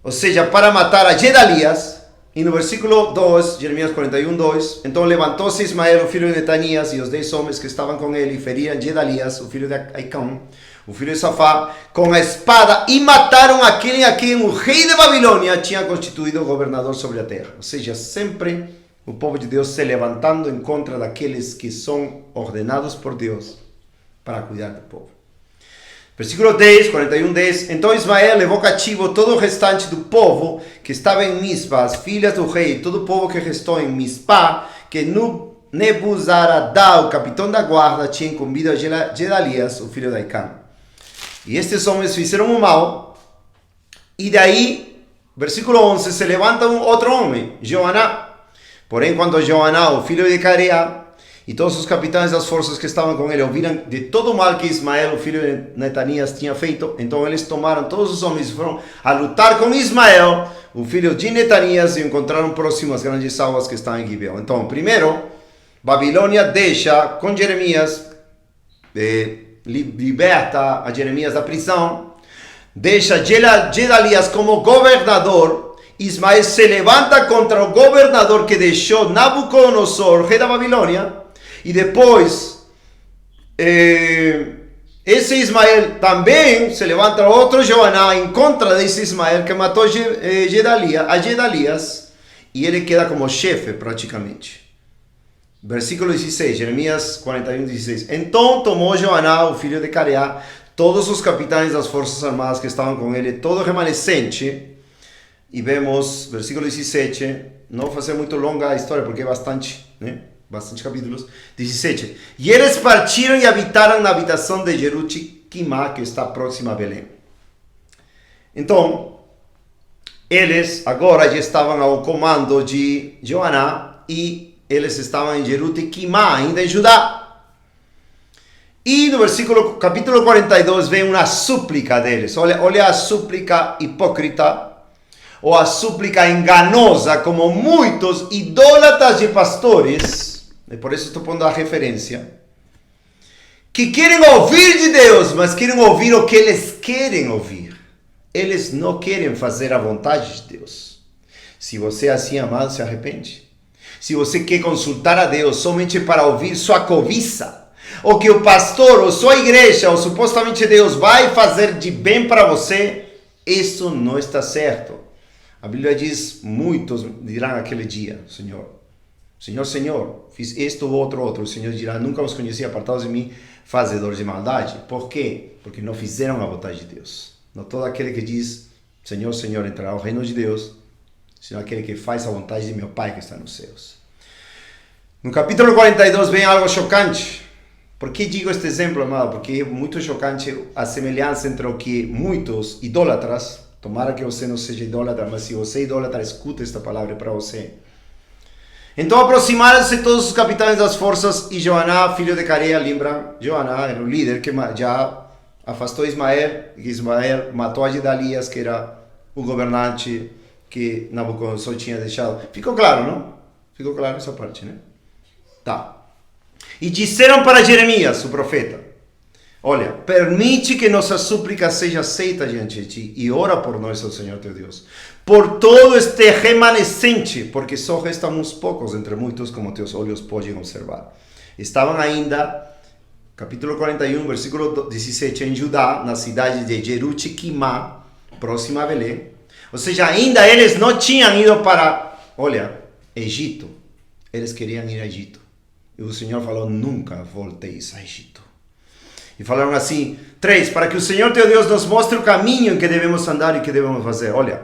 ou seja, para matar a Gedalias. E no versículo 2, Jeremias 41, 2, então levantou-se Ismael, o filho de Netanias, e os 10 homens que estavam com ele, e feriram Gedalias, o filho de Aicão, o filho de Safá, com a espada, e mataram aquele a quem o rei de Babilônia tinha constituído governador sobre a terra. Ou seja, sempre o povo de Deus se levantando em contra daqueles que são ordenados por Deus para cuidar do povo. Versículo 10, 41, 10. Então Ismael levou cativo todo o restante do povo que estava em Mispa, as filhas do rei, todo o povo que restou em Mispa, que Nebuzaradão, o capitão da guarda, tinha incumbido a Gedalias, o filho de Aicão. E estes homens fizeram o mal. E daí, versículo 11, se levanta um outro homem, Joaná. Porém, quando Joaná, o filho de Careá, e todos os capitães das forças que estavam com ele ouviram de todo o mal que Ismael, o filho de Netanias, tinha feito, então eles tomaram todos os homens e foram a lutar com Ismael, o filho de Netanias, e encontraram próximo as grandes águas que estão em Gibeão. Então, primeiro, Babilônia deixa com Jeremias, liberta a Jeremias da prisão, deixa Gedalias como governador, Ismael se levanta contra o governador que deixou Nabucodonosor, rei da Babilônia, e depois esse Ismael também se levanta outro Joaná em contra desse Ismael que matou Gedalias, e ele queda como chefe praticamente. Versículo 16, Jeremias 41, 16. Então tomou Joaná, o filho de Careá, todos os capitães das forças armadas que estavam com ele, todo o remanescente, e vemos, versículo 17, não vou fazer muito longa a história porque é bastante, né? Bastante capítulos. 17. E eles partiram e habitaram na habitação de Jeruti-Quimá, que está próxima a Belém. Então, eles agora já estavam ao comando de Joaná e eles estavam em Jeruti-Quimá, ainda em Judá. E no capítulo 42 vem uma súplica deles. Olha a súplica hipócrita, ou a súplica enganosa, como muitos idólatras de pastores, e por isso estou pondo a referência, que querem ouvir de Deus, mas querem ouvir o que eles querem ouvir. Eles não querem fazer a vontade de Deus. Se você é assim, amado, se arrepende. Se você quer consultar a Deus somente para ouvir sua cobiça, ou que o pastor, ou sua igreja, ou supostamente Deus vai fazer de bem para você, isso não está certo. A Bíblia diz, muitos dirão aquele dia, Senhor, Senhor, fiz isto ou outro. O Senhor dirá, nunca os conheci, apartados de mim, fazedores de maldade. Por quê? Porque não fizeram a vontade de Deus. Não todo aquele que diz, Senhor, Senhor, entrará ao reino de Deus, senão aquele que faz a vontade de meu Pai que está nos céus. No capítulo 42 vem algo chocante. Por que digo este exemplo, amado? Porque é muito chocante a semelhança entre o que muitos idólatras, tomara que você não seja idólatra, mas se você é idólatra, escuta esta palavra para você. Então aproximaram-se todos os capitães das forças e Joaná, filho de Careia, lembra? Joaná era o líder que já afastou Ismael, e Ismael matou a Gedalias, que era o governante que Nabucodonosor tinha deixado. Ficou claro, não? Ficou claro essa parte, né? Tá. E disseram para Jeremias, o profeta, olha, permite que nossa súplica seja aceita diante de ti e ora por nós, ao Senhor teu Deus, por todo este remanescente, porque só restam uns poucos entre muitos, como teus olhos podem observar. Estavam ainda, capítulo 41, versículo 17, em Judá, na cidade de Jeruti-Quimá, próxima a Belém. Ou seja, ainda eles não tinham ido para, olha, Egito. Eles queriam ir a Egito. E o Senhor falou, nunca volteis a Egito. E falaram assim, 3, para que o Senhor teu Deus nos mostre o caminho em que devemos andar e que devemos fazer. Olha,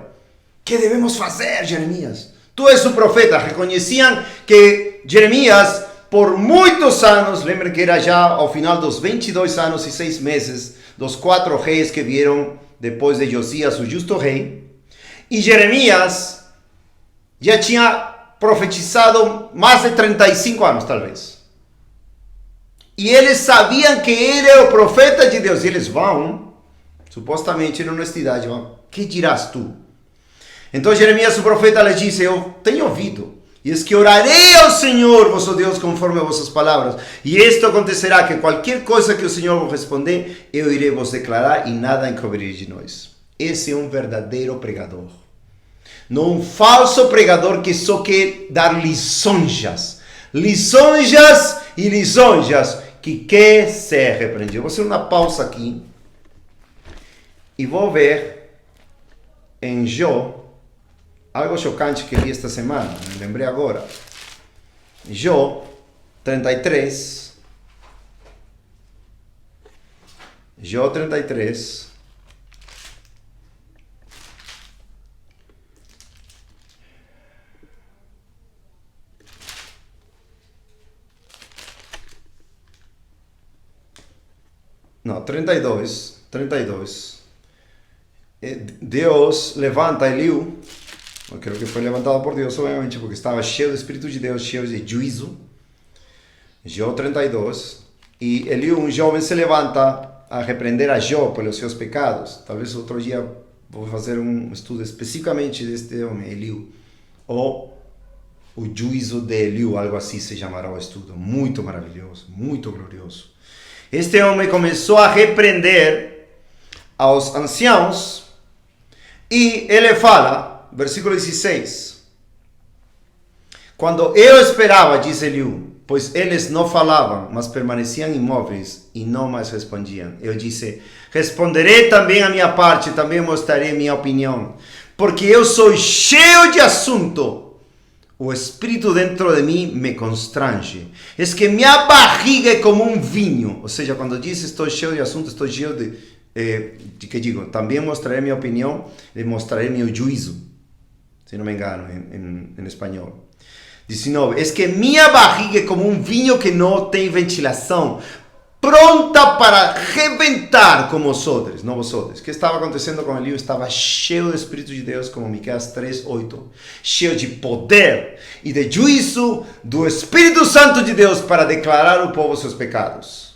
que devemos fazer, Jeremias? Tu és o profeta. Reconheciam que Jeremias, por muitos anos, lembrem que era já ao final dos 22 anos e 6 meses, dos 4 reis que vieram depois de Josias, o justo rei, e Jeremias já tinha profetizado mais de 35 anos, talvez. E eles sabiam que ele é o profeta de Deus. E eles vão, supostamente, em honestidade, vão, que dirás tu? Então Jeremias, o profeta, lhe disse, eu tenho ouvido, e es que orarei ao Senhor, vosso Deus, conforme a vossas palavras. E isto acontecerá, que qualquer coisa que o Senhor vos responder, eu irei vos declarar, e nada encobrirei de nós. Esse é um verdadeiro pregador. Não um falso pregador que só quer dar lisonjas. Lisonjas e lisonjas, que quer ser repreendido. Vou fazer uma pausa aqui e vou ver em Jó algo chocante que li esta semana, me lembrei agora. Jó 33. Jó 33. Não, 32. Deus levanta Eliú. Eu creio que foi levantado por Deus, obviamente, porque estava cheio do Espírito de Deus, cheio de juízo. Jó 32. E Eliú, um jovem, se levanta a repreender a Jó pelos seus pecados. Talvez outro dia vou fazer um estudo especificamente deste homem, Eliú. Ou o juízo de Eliú, algo assim se chamará o estudo. Muito maravilhoso, muito glorioso. Este homem começou a repreender aos anciãos e ele fala, versículo 16. Quando eu esperava, diz Eliú, pois eles não falavam, mas permaneciam imóveis e não mais respondiam. Eu disse, responderei também a minha parte, também mostrarei minha opinião, porque eu sou cheio de assunto. O espírito dentro de mim me constrange. É que minha barriga é como um vinho. Ou seja, quando diz estou cheio de assunto, estou cheio de que digo, também mostrarei minha opinião e mostrarei meu juízo. Se não me engano, em espanhol. 19. É que minha barriga é como um vinho que não tem ventilação, pronta para rebentar como os odres, não os odres. O que estava acontecendo com Eliú? Estava cheio do Espírito de Deus, como Miqueias 3:8, cheio de poder e de juízo do Espírito Santo de Deus para declarar ao povo seus pecados.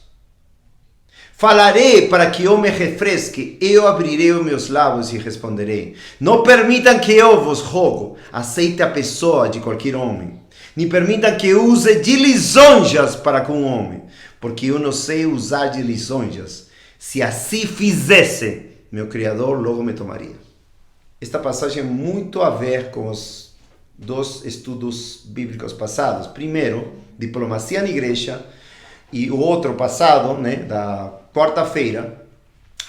Falarei para que eu me refresque, eu abrirei os meus lábios e responderei. Não permitam que eu vos rogo, aceite a pessoa de qualquer homem, nem permitam que eu use de lisonjas para com o homem, porque eu não sei usar de lisonjas. Se assim fizesse, meu Criador logo me tomaria. Esta passagem tem muito a ver com os dois estudos bíblicos passados. Primeiro, diplomacia na igreja, e o outro passado, da quarta-feira,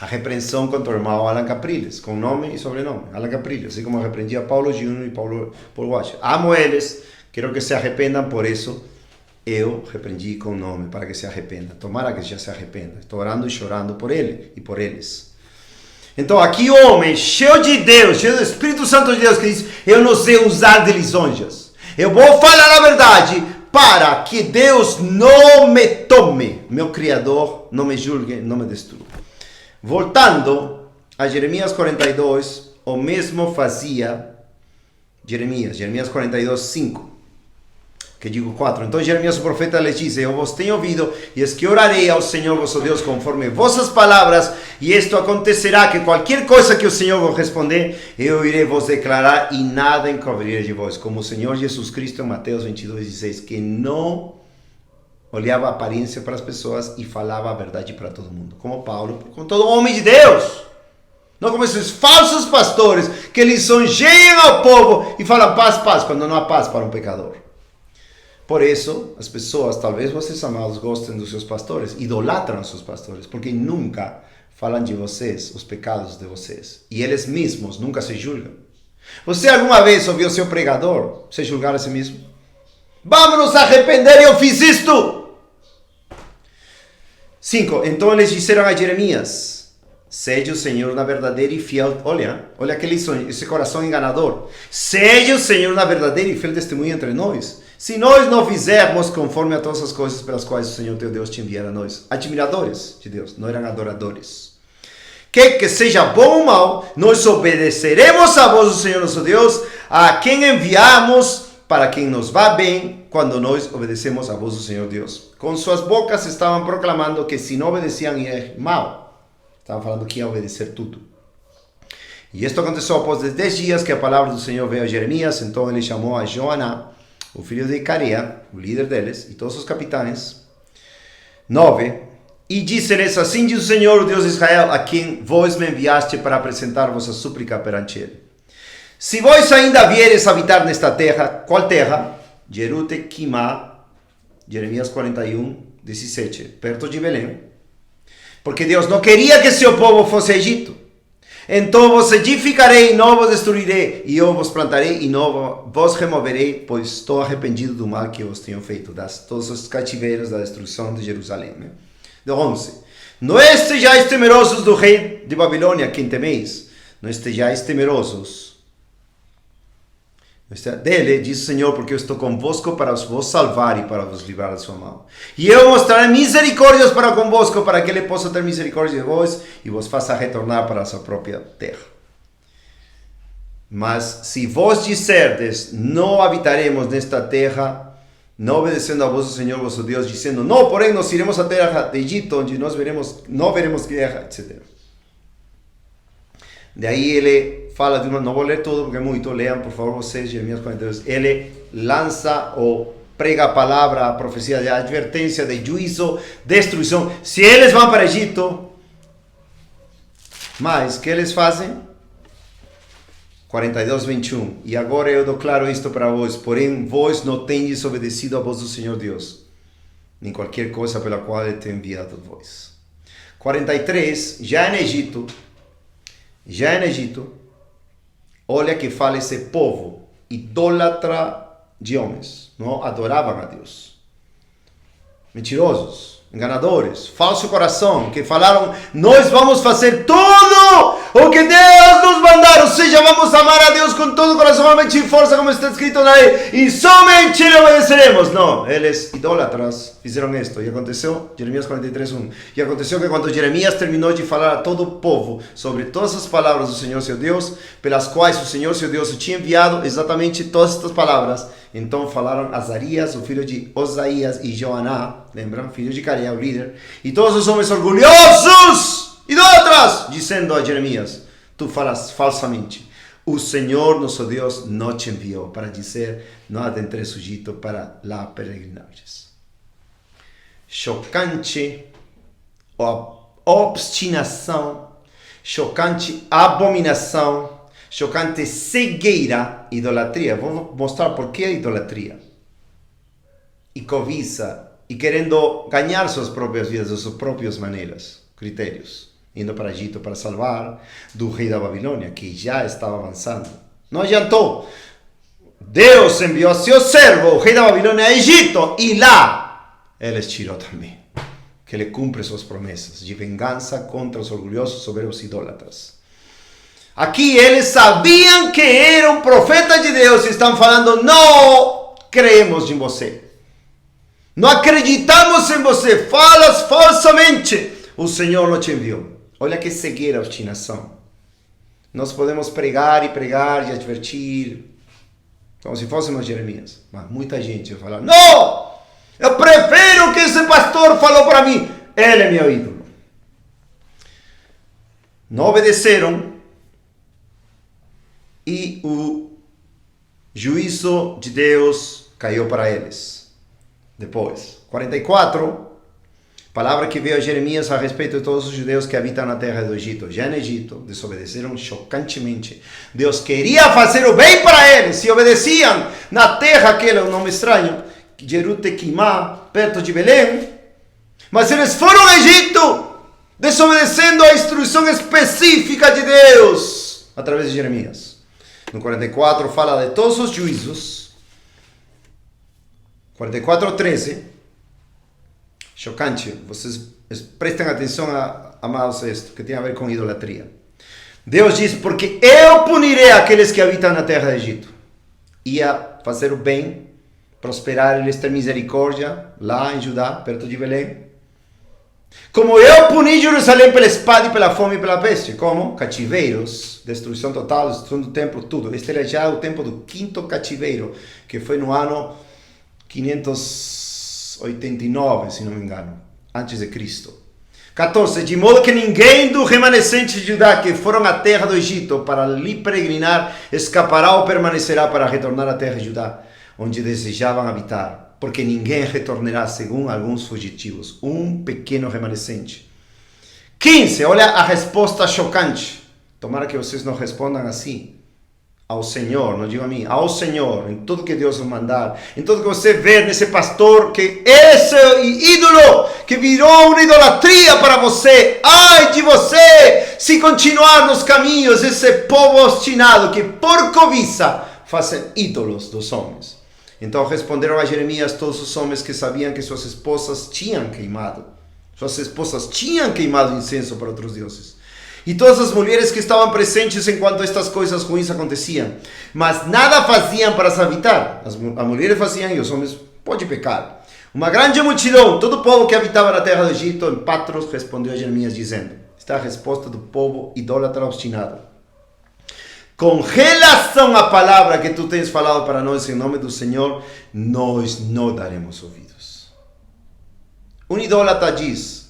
a repreensão contra o irmão Alan Capriles, com nome e sobrenome. Alan Capriles, assim como eu repreendi a Paulo Júnior e Paulo Washington. Amo eles, quero que se arrependam por isso. Eu repreendi com nome para que se arrependa. Tomara que já se arrependa. Estou orando e chorando por ele e por eles. Então aqui homem cheio de Deus, cheio do Espírito Santo de Deus, que diz, eu não sei usar de lisonjas. Eu vou falar a verdade para que Deus não me tome. Meu Criador não me julgue, não me destrua. Voltando a Jeremias 42, o mesmo fazia Jeremias 42, 5. Que digo 4. Então Jeremias o profeta lhes disse, eu vos tenho ouvido, e es que orarei ao Senhor vosso Deus conforme vossas palavras, e isto acontecerá, que qualquer coisa que o Senhor vos responder, eu irei vos declarar, e nada encobrirei de vós. Como o Senhor Jesus Cristo em Mateus 22:16, que não olhava a aparência para as pessoas e falava a verdade para todo mundo. Como Paulo, como todo homem de Deus. Não como esses falsos pastores que lisonjeiam ao povo e falam paz, paz, quando não há paz para um pecador. Por isso, as pessoas, talvez vocês amados gostem dos seus pastores, idolatram os seus pastores, porque nunca falam de vocês, os pecados de vocês. E eles mesmos nunca se julgam. Você alguma vez ouviu seu pregador se julgar a si mesmo? Vamos nos arrepender, eu fiz isto! 5. Então eles disseram a Jeremias, seja o Senhor na verdadeira e fiel... Olha que lição, esse coração enganador. Seja o Senhor na verdadeira e fiel testemunha entre nós. Se nós não fizermos conforme a todas as coisas pelas quais o Senhor teu Deus te enviara a nós. Admiradores de Deus, não eram adoradores. Que seja bom ou mal, nós obedeceremos a voz do Senhor nosso Deus, a quem enviamos, para quem nos vá bem, quando nós obedecemos a voz do Senhor Deus. Com suas bocas estavam proclamando que se não obedeciam ia mal. Estavam falando que ia obedecer tudo. E isto aconteceu após 10 dias que a palavra do Senhor veio a Jeremias. Então ele chamou a Joaná, o filho de Carea, o líder deles, e todos os capitães. 9. E disse-lhes, assim diz o Senhor, o Deus de Israel, a quem vós me enviaste para apresentar vossa súplica perante ele. Se vós ainda vieres habitar nesta terra, qual terra? Jerute, Quimá, Jeremias 41, 17, perto de Belém. Porque Deus não queria que seu povo fosse a Egito. Então vos edificarei e não vos destruirei, e eu vos plantarei e não vos removerei, pois estou arrependido do mal que eu vos tenho feito, todos os cativeiros da destruição de Jerusalém. 11. Não estejais temerosos do rei de Babilônia, quem temeis. Não estejais temerosos dele, diz o Senhor, porque eu estou convosco para vos salvar e para vos livrar da sua mão. E eu mostrarei misericórdias para convosco, para que ele possa ter misericórdia de vós e vos faça retornar para a sua própria terra. Mas se vos disserdes, não habitaremos nesta terra, não obedecendo a voz do Senhor vosso Deus, dizendo, não, porém, nós iremos à terra de Egito, onde não veremos guerra, etc. Daí ele fala de uma, não vou ler tudo porque é muito, leiam por favor vocês, Jeremias 42, ele lança ou prega a palavra, a profecia de advertência, de juízo, destruição. Se eles vão para o Egito, mas o que eles fazem? 42, 21. E agora eu declaro isto para vós, porém vós não tendes obedecido a voz do Senhor Deus, nem qualquer coisa pela qual Ele tem enviado vós. 43, já em Egito, olha que fala esse povo, idólatra de homens, não adoravam a Deus. Mentirosos, enganadores, falso coração, que falaram, nós vamos fazer tudo o que Deus nos mandar, ou seja, vamos amar a Deus com todo o coração, mente e força, como está escrito na lei, e somente lhe obedeceremos. Não, eles idólatras fizeram isto, e aconteceu, Jeremias 43, 1, e aconteceu que quando Jeremias terminou de falar a todo o povo sobre todas as palavras do Senhor seu Deus, pelas quais o Senhor seu Deus tinha enviado exatamente todas estas palavras, então falaram Azarias, o filho de Osaías, e Joaná, lembram, filho de Careia, o líder, e todos os homens orgulhosos, idólatras, dizendo a Jeremias, tu falas falsamente, o Senhor nosso Deus não te enviou para dizer, não adentres o Egito para lá peregrinares. Chocante obstinação, chocante abominação, chocante cegueira, idolatria. Vou mostrar por que idolatria. E cobiça, e querendo ganhar suas próprias vidas, de suas próprias maneiras, critérios. Indo para Egito para salvar do rei da Babilônia, que já estava avançando. Não adiantou. Deus enviou seu servo, o rei da Babilônia, a Egito, e lá eles tirou também. Que ele cumpre suas promessas de vingança contra os orgulhosos sobre os idólatras. Aqui eles sabiam que era um profeta de Deus e estão falando, não creemos em você. Não acreditamos em você, falas falsamente. O Senhor não te enviou. Olha que cegueira, obstinação. Nós podemos pregar e advertir, como se fôssemos Jeremias. Mas muita gente vai falar, não! Eu prefiro o que esse pastor falou para mim. Ele é meu ídolo. Não obedeceram. E o juízo de Deus caiu para eles. Depois, 44, palavra que veio a Jeremias a respeito de todos os judeus que habitam na terra do Egito. Já no Egito, desobedeceram chocantemente. Deus queria fazer o bem para eles, se obedeciam na terra, aquele é um nome estranho, Jerutequimá, perto de Belém. Mas eles foram ao Egito, desobedecendo a instrução específica de Deus, através de Jeremias. No 44 fala de todos os juízos. 44:13. Chocante. Vocês prestem atenção, amados, a isto, que tem a ver com idolatria. Deus diz, porque eu punirei aqueles que habitam na terra do Egito. Ia fazer o bem, prosperar, eles ter misericórdia, lá em Judá, perto de Belém. Como eu puni Jerusalém pela espada e pela fome e pela peste. Como? Cativeiros, destruição total, destruição do templo, tudo. Este era já o tempo do quinto cativeiro, que foi no ano 589, se não me engano, antes de Cristo. 14. De modo que ninguém do remanescente de Judá que foram à terra do Egito para lhe peregrinar escapará ou permanecerá para retornar à terra de Judá, onde desejavam habitar. Porque ninguém retornará, segundo alguns fugitivos. Um pequeno remanescente. 15. Olha a resposta chocante. Tomara que vocês não respondam assim. Ao Senhor, não digo a mim, ao Senhor, em tudo que Deus nos mandar, em tudo que você vê nesse pastor, que esse ídolo, que virou uma idolatria para você, ai de você, se continuar nos caminhos, esse povo obstinado, que por cobiça, fazem ídolos dos homens. Então responderam a Jeremias todos os homens que sabiam que suas esposas tinham queimado incenso para outros deuses. E todas as mulheres que estavam presentes enquanto estas coisas ruins aconteciam. Mas nada faziam para se evitar. As mulheres faziam e os homens podem pecar. Uma grande multidão, todo o povo que habitava na terra do Egito, em Patros, respondeu a Jeremias dizendo, está a resposta do povo idólatra obstinado. Com relação à palavra que tu tens falado para nós em nome do Senhor, nós não daremos ouvidos. Um idólatra diz,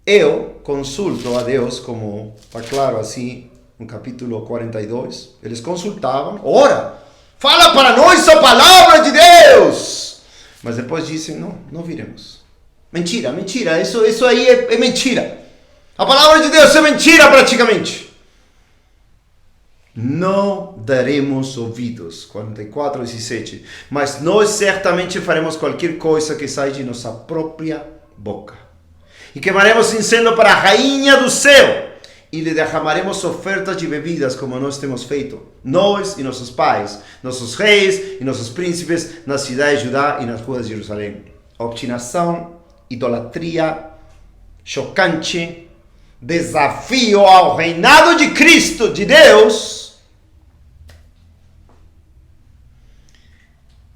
eu consulto a Deus, como está claro assim no capítulo 42, eles consultavam, ora, fala para nós a palavra de Deus. Mas depois dizem, não viremos. Mentira, isso aí é mentira. A palavra de Deus é mentira praticamente. não daremos ouvidos. 44:17. Mas nós certamente faremos qualquer coisa que saia de nossa própria boca. E queimaremos incenso para a rainha do céu. E lhe derramaremos ofertas de bebidas como nós temos feito. Nós e nossos pais, nossos reis e nossos príncipes nas cidades de Judá e nas ruas de Jerusalém. Obstinação, idolatria, chocante, desafio ao reinado de Cristo, de Deus.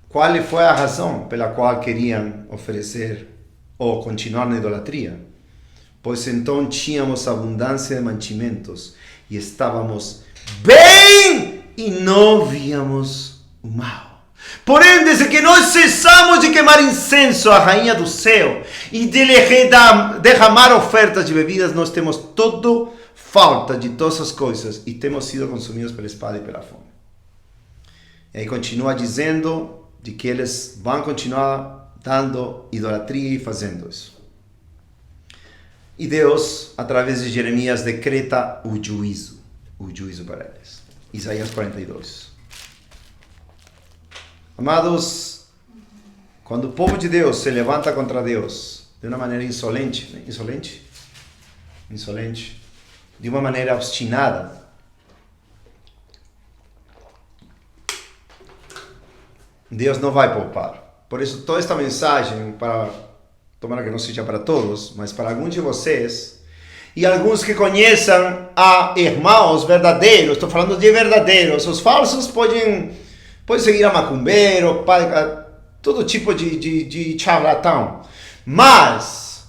Qual foi a razão pela qual queriam oferecer ou continuar na idolatria? Pois então tínhamos abundância de mantimentos e estávamos bem e não víamos o mal. Porém, desde que nós cessamos de queimar incenso à rainha do céu e de lhe derramar ofertas de bebidas, nós temos toda falta de todas as coisas e temos sido consumidos pela espada e pela fome. E aí continua dizendo de que eles vão continuar dando idolatria e fazendo isso. E Deus, através de Jeremias, decreta o juízo para eles. Isaías 42. Amados, quando o povo de Deus se levanta contra Deus de uma maneira insolente, de uma maneira obstinada, Deus não vai poupar. Por isso, toda esta mensagem, tomara que não seja para todos, mas para alguns de vocês, e alguns que conheçam a irmãos verdadeiros, estou falando de verdadeiros, os falsos podem seguir a macumbeiro, todo tipo de charlatão, mas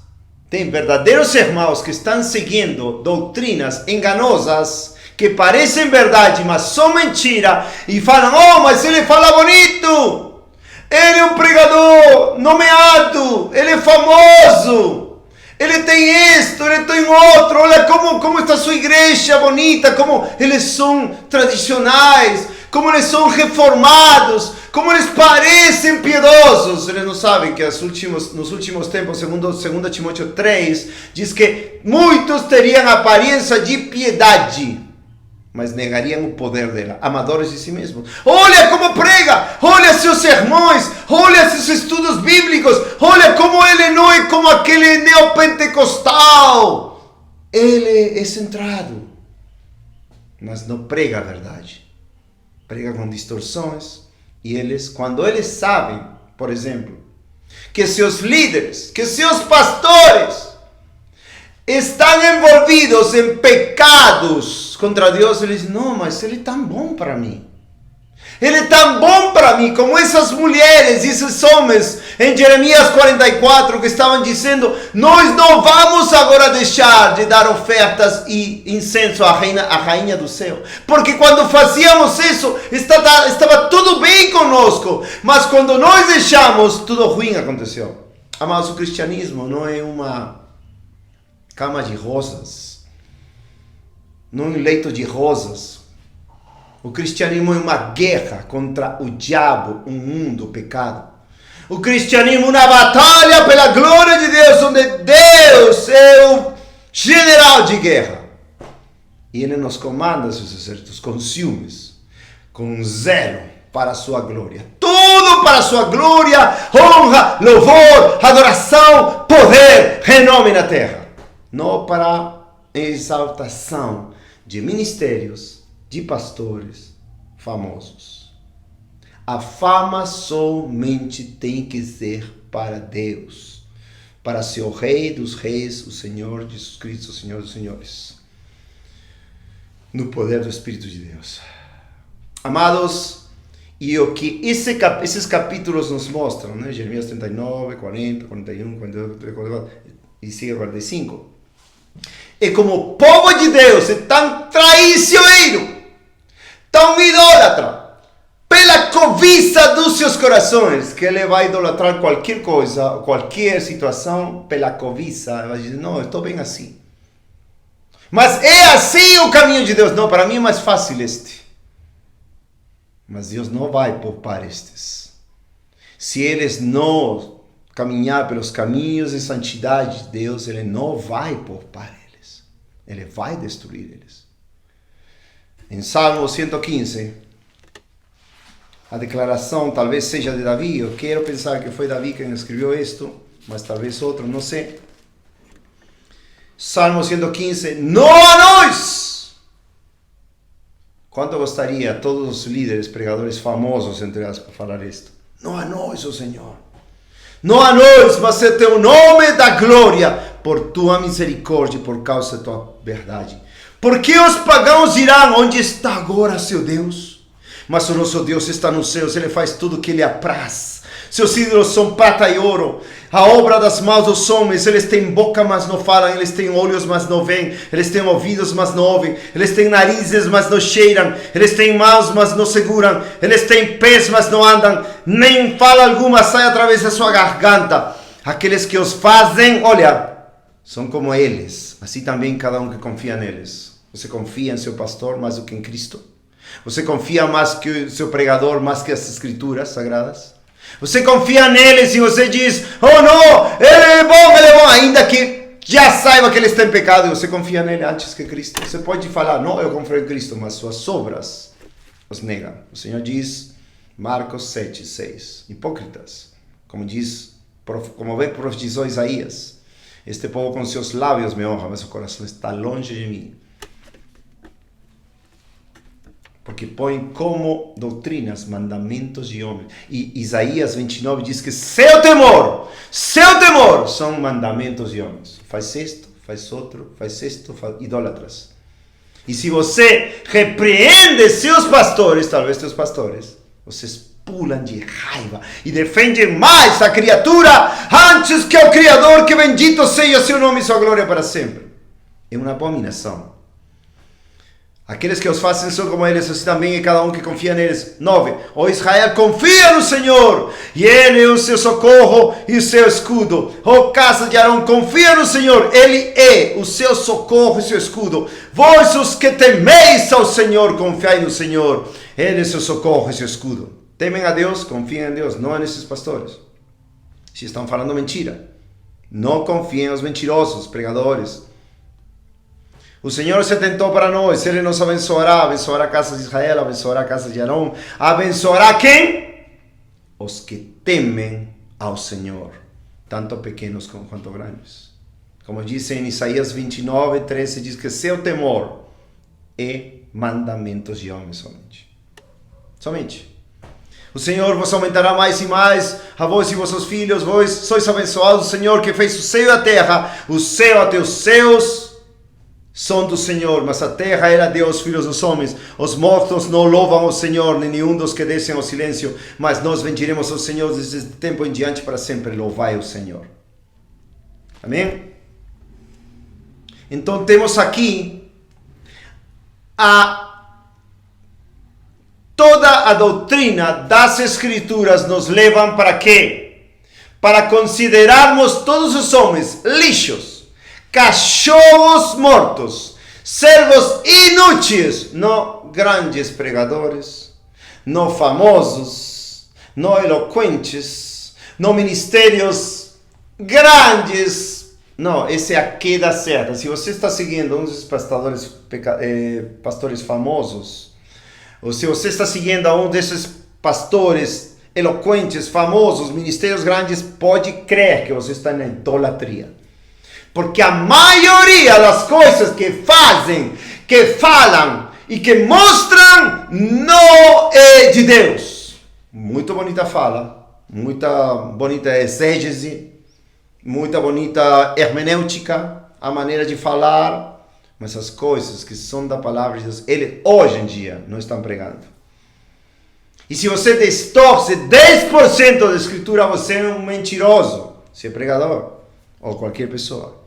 tem verdadeiros irmãos que estão seguindo doutrinas enganosas, que parecem verdade, mas são mentira, e falam, mas ele fala bonito, ele é um pregador nomeado, ele é famoso, ele tem isto, ele tem outro, olha como está a sua igreja bonita, como eles são tradicionais, como eles são reformados, como eles parecem piedosos. Eles não sabem que nos últimos tempos, segundo 2 Timóteo 3, diz que muitos teriam aparência de piedade, mas negariam o poder dela, amadores de si mesmos. Olha como prega, olha seus sermões, olha seus estudos bíblicos, olha como ele não é como aquele neopentecostal. Ele é centrado, mas não prega a verdade. Prega com distorções. E eles, quando eles sabem, por exemplo, que seus líderes, que seus pastores estão envolvidos em pecados contra Deus, eles dizem, não, mas ele é tão bom para mim. Ele é tão bom para mim, como essas mulheres e esses homens em Jeremias 44 que estavam dizendo, nós não vamos agora deixar de dar ofertas e incenso à rainha do céu. Porque quando fazíamos isso, estava tudo bem conosco. Mas quando nós deixamos, tudo ruim aconteceu. Amados, o cristianismo não é uma cama de rosas, não é um leito de rosas. O cristianismo é uma guerra contra o diabo, o mundo, o pecado. O cristianismo é uma batalha pela glória de Deus, onde Deus é o general de guerra. E Ele nos comanda seus exércitos com ciúmes, com zelo para a sua glória. Tudo para a sua glória, honra, louvor, adoração, poder, renome na terra. Não para exaltação de ministérios, de pastores famosos. A fama somente tem que ser para Deus, para ser o Rei dos Reis, o Senhor Jesus Cristo, o Senhor dos Senhores, no poder do Espírito de Deus. Amados, e o que esses capítulos nos mostram, né? Jeremias 39, 40, 41, 42, 44 e siga 45, é como o povo de Deus é tão traiçoeiro, tão idólatra, pela cobiça dos seus corações, que ele vai idolatrar qualquer coisa, qualquer situação, pela cobiça. Ele vai dizer, não, eu estou bem assim. Mas é assim o caminho de Deus. Não, para mim é mais fácil este. Mas Deus não vai poupar estes. Se eles não caminhar pelos caminhos de santidade de Deus, Ele não vai poupar eles. Ele vai destruir eles. Em Salmo 115, a declaração talvez seja de Davi. Eu quero pensar que foi Davi quem escreveu isto, mas talvez outro, não sei. Salmo 115, não a nós! Quanto gostaria todos os líderes, pregadores famosos entre elas para falar isto? Não a nós, ó Senhor. Não a nós, mas é teu nome da glória, por tua misericórdia e por causa da tua verdade. Porque os pagãos dirão, onde está agora seu Deus? Mas o nosso Deus está nos céus, Ele faz tudo o que Ele apraz. Seus ídolos são prata e ouro, a obra das mãos dos homens. Eles têm boca, mas não falam. Eles têm olhos, mas não veem. Eles têm ouvidos, mas não ouvem. Eles têm narizes, mas não cheiram. Eles têm mãos, mas não seguram. Eles têm pés, mas não andam. Nem fala alguma sai através da sua garganta. Aqueles que os fazem, olha, são como eles. Assim também cada um que confia neles. Você confia em seu pastor mais do que em Cristo? Você confia mais que o seu pregador, mais que as escrituras sagradas? Você confia neles e você diz, oh não, ele é bom, ainda que já saiba que ele está em pecado, e você confia nele antes que Cristo. Você pode falar, não, eu confio em Cristo, mas suas obras os negam. O Senhor diz, Marcos 7, 6, hipócritas, como bem profetizou Isaías, este povo com seus lábios me honra, mas o coração está longe de mim. Porque põe como doutrinas, mandamentos de homens. E Isaías 29 diz que seu temor são mandamentos de homens. Faz isto, faz outro, faz isto, idólatras. E se você repreende seus pastores, talvez seus pastores, vocês pulam de raiva e defendem mais a criatura antes que o Criador, que bendito seja seu nome e sua glória para sempre. É uma abominação. Aqueles que os fazem são como eles, assim também é cada um que confia neles. 9. O Israel confia no Senhor, e Ele é o seu socorro e o seu escudo. O casa de Arão confia no Senhor, Ele é o seu socorro e seu escudo. Vós os que temeis ao Senhor, confiai no Senhor, Ele é o seu socorro e seu escudo. Temem a Deus, confiem em Deus, não nesses pastores. Se estão falando mentira, não confiem aos mentirosos, pregadores. O Senhor se atentou para nós, Ele nos abençoará a casa de Israel, abençoará a casa de Arão, abençoará quem? Os que temem ao Senhor, tanto pequenos quanto grandes. Como diz em Isaías 29, 13, diz que seu temor é mandamentos de homens somente. Somente. O Senhor vos aumentará mais e mais, a vós e vossos filhos, vós sois abençoados, o Senhor que fez o céu e a terra, o céu até os céus, são do Senhor, mas a terra era Deus, filhos dos homens. Os mortos não louvam ao Senhor, nem nenhum dos que descem ao silêncio, mas nós bendiremos ao Senhor desde este tempo em diante para sempre. Louvai o Senhor. Amém? Então temos aqui toda a doutrina das Escrituras nos levam para quê? Para considerarmos todos os homens lixos, cachorros mortos, servos inúteis, não grandes pregadores, não famosos, não eloquentes, não ministérios grandes. Não, essa é a queda certa. Se você está seguindo um dos pastores famosos, ou se você está seguindo um desses pastores eloquentes, famosos, ministérios grandes, pode crer que você está na idolatria. Porque a maioria das coisas que fazem, que falam e que mostram não é de Deus. Muito bonita fala, muita bonita exégese, muita bonita hermenêutica, a maneira de falar, mas as coisas que são da palavra de Deus, ele hoje em dia não estão pregando. E se você distorce 10% da escritura, você é um mentiroso, se é pregador ou qualquer pessoa.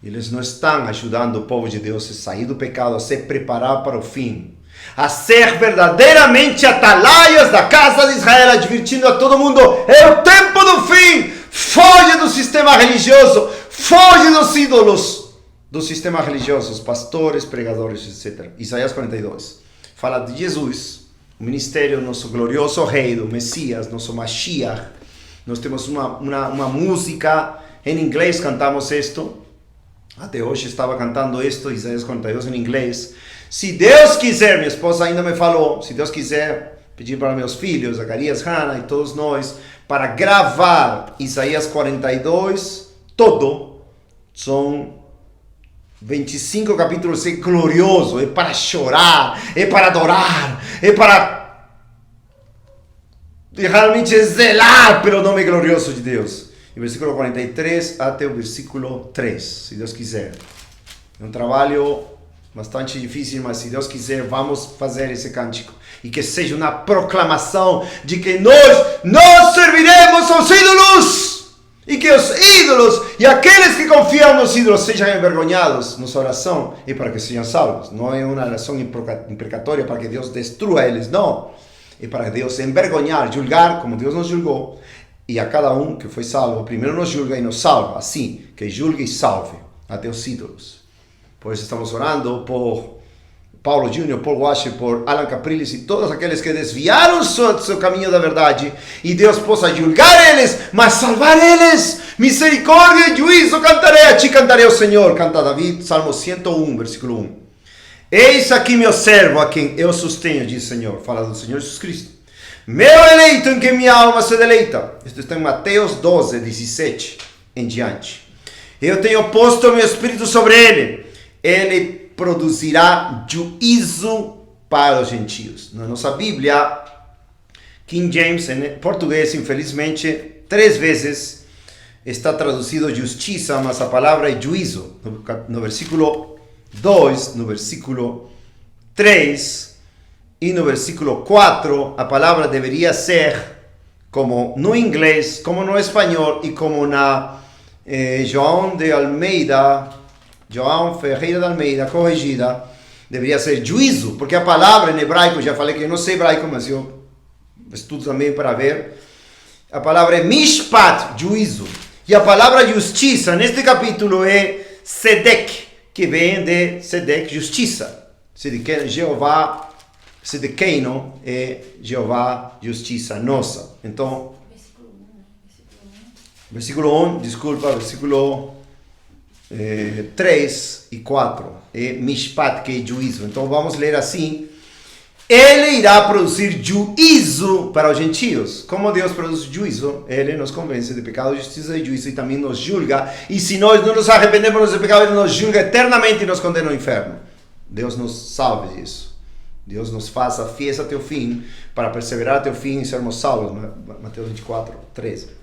Eles não estão ajudando o povo de Deus a sair do pecado, a se preparar para o fim, a ser verdadeiramente atalaias da casa de Israel, advertindo a todo mundo, é o tempo do fim, foge do sistema religioso, foge dos ídolos do sistema religioso, os pastores, pregadores, etc. Isaías 42 fala de Jesus, o ministério, nosso glorioso rei, do Messias, nosso Mashiach. Nós temos uma música, em inglês cantamos isto. Até hoje estava cantando isto, Isaías 42 em inglês. Se Deus quiser, minha esposa ainda me falou, se Deus quiser, pedir para meus filhos, Zacarias, Hannah e todos nós, para gravar Isaías 42, todo, são 25 capítulos, é glorioso, é para chorar, é para adorar, é para realmente zelar pelo nome glorioso de Deus. E versículo 43 até o versículo 3, se Deus quiser. É um trabalho bastante difícil, mas se Deus quiser, vamos fazer esse cântico. E que seja uma proclamação de que nós não serviremos aos ídolos. E que os ídolos e aqueles que confiam nos ídolos sejam envergonhados. Nossa oração é para que sejam salvos. Não é uma oração imprecatória para que Deus destrua eles, não. É para Deus envergonhar, julgar como Deus nos julgou. E a cada um que foi salvo, primeiro nos julga e nos salva. Assim, que julgue e salve até os ídolos. Por isso estamos orando por Paulo Júnior, Paul Washer, por Alan Capriles e todos aqueles que desviaram seu caminho da verdade. E Deus possa julgar eles, mas salvar eles. Misericórdia e juízo cantarei, a ti cantarei ao Senhor. Canta David, Salmo 101, versículo 1. Eis aqui meu servo, a quem eu sustenho, diz o Senhor. Fala do Senhor Jesus Cristo. Meu eleito em que minha alma se deleita. Isto está em Mateus 12, 17 em diante. Eu tenho posto o meu espírito sobre ele. Ele produzirá juízo para os gentios. Na nossa Bíblia, King James, em português, infelizmente, 3 vezes está traduzido justiça, mas a palavra é juízo. No versículo 2, no versículo 3 e no versículo 4, a palavra deveria ser, como no inglês, como no espanhol e como na João Ferreira de Almeida, corrigida, deveria ser juízo, porque a palavra em hebraico, já falei que eu não sei hebraico, mas eu estudo também para ver, a palavra é mishpat, juízo, e a palavra justiça, neste capítulo, é sedek, que vem de sedek, justiça, Jeová, sedekeino, é Jeová, justiça nossa. Então, versículo 1, desculpa, versículo 3 e 4 é mishpat, que é juízo. Então vamos ler assim: ele irá produzir juízo para os gentios. Como Deus produz juízo? Ele nos convence de pecado, justiça e juízo, e também nos julga. E se nós não nos arrependemos do pecado, ele nos julga eternamente e nos condena ao inferno. Deus nos salve disso. Deus nos faça fiéis até o fim, para perseverar até o fim e sermos salvos. Mateus 24, 13.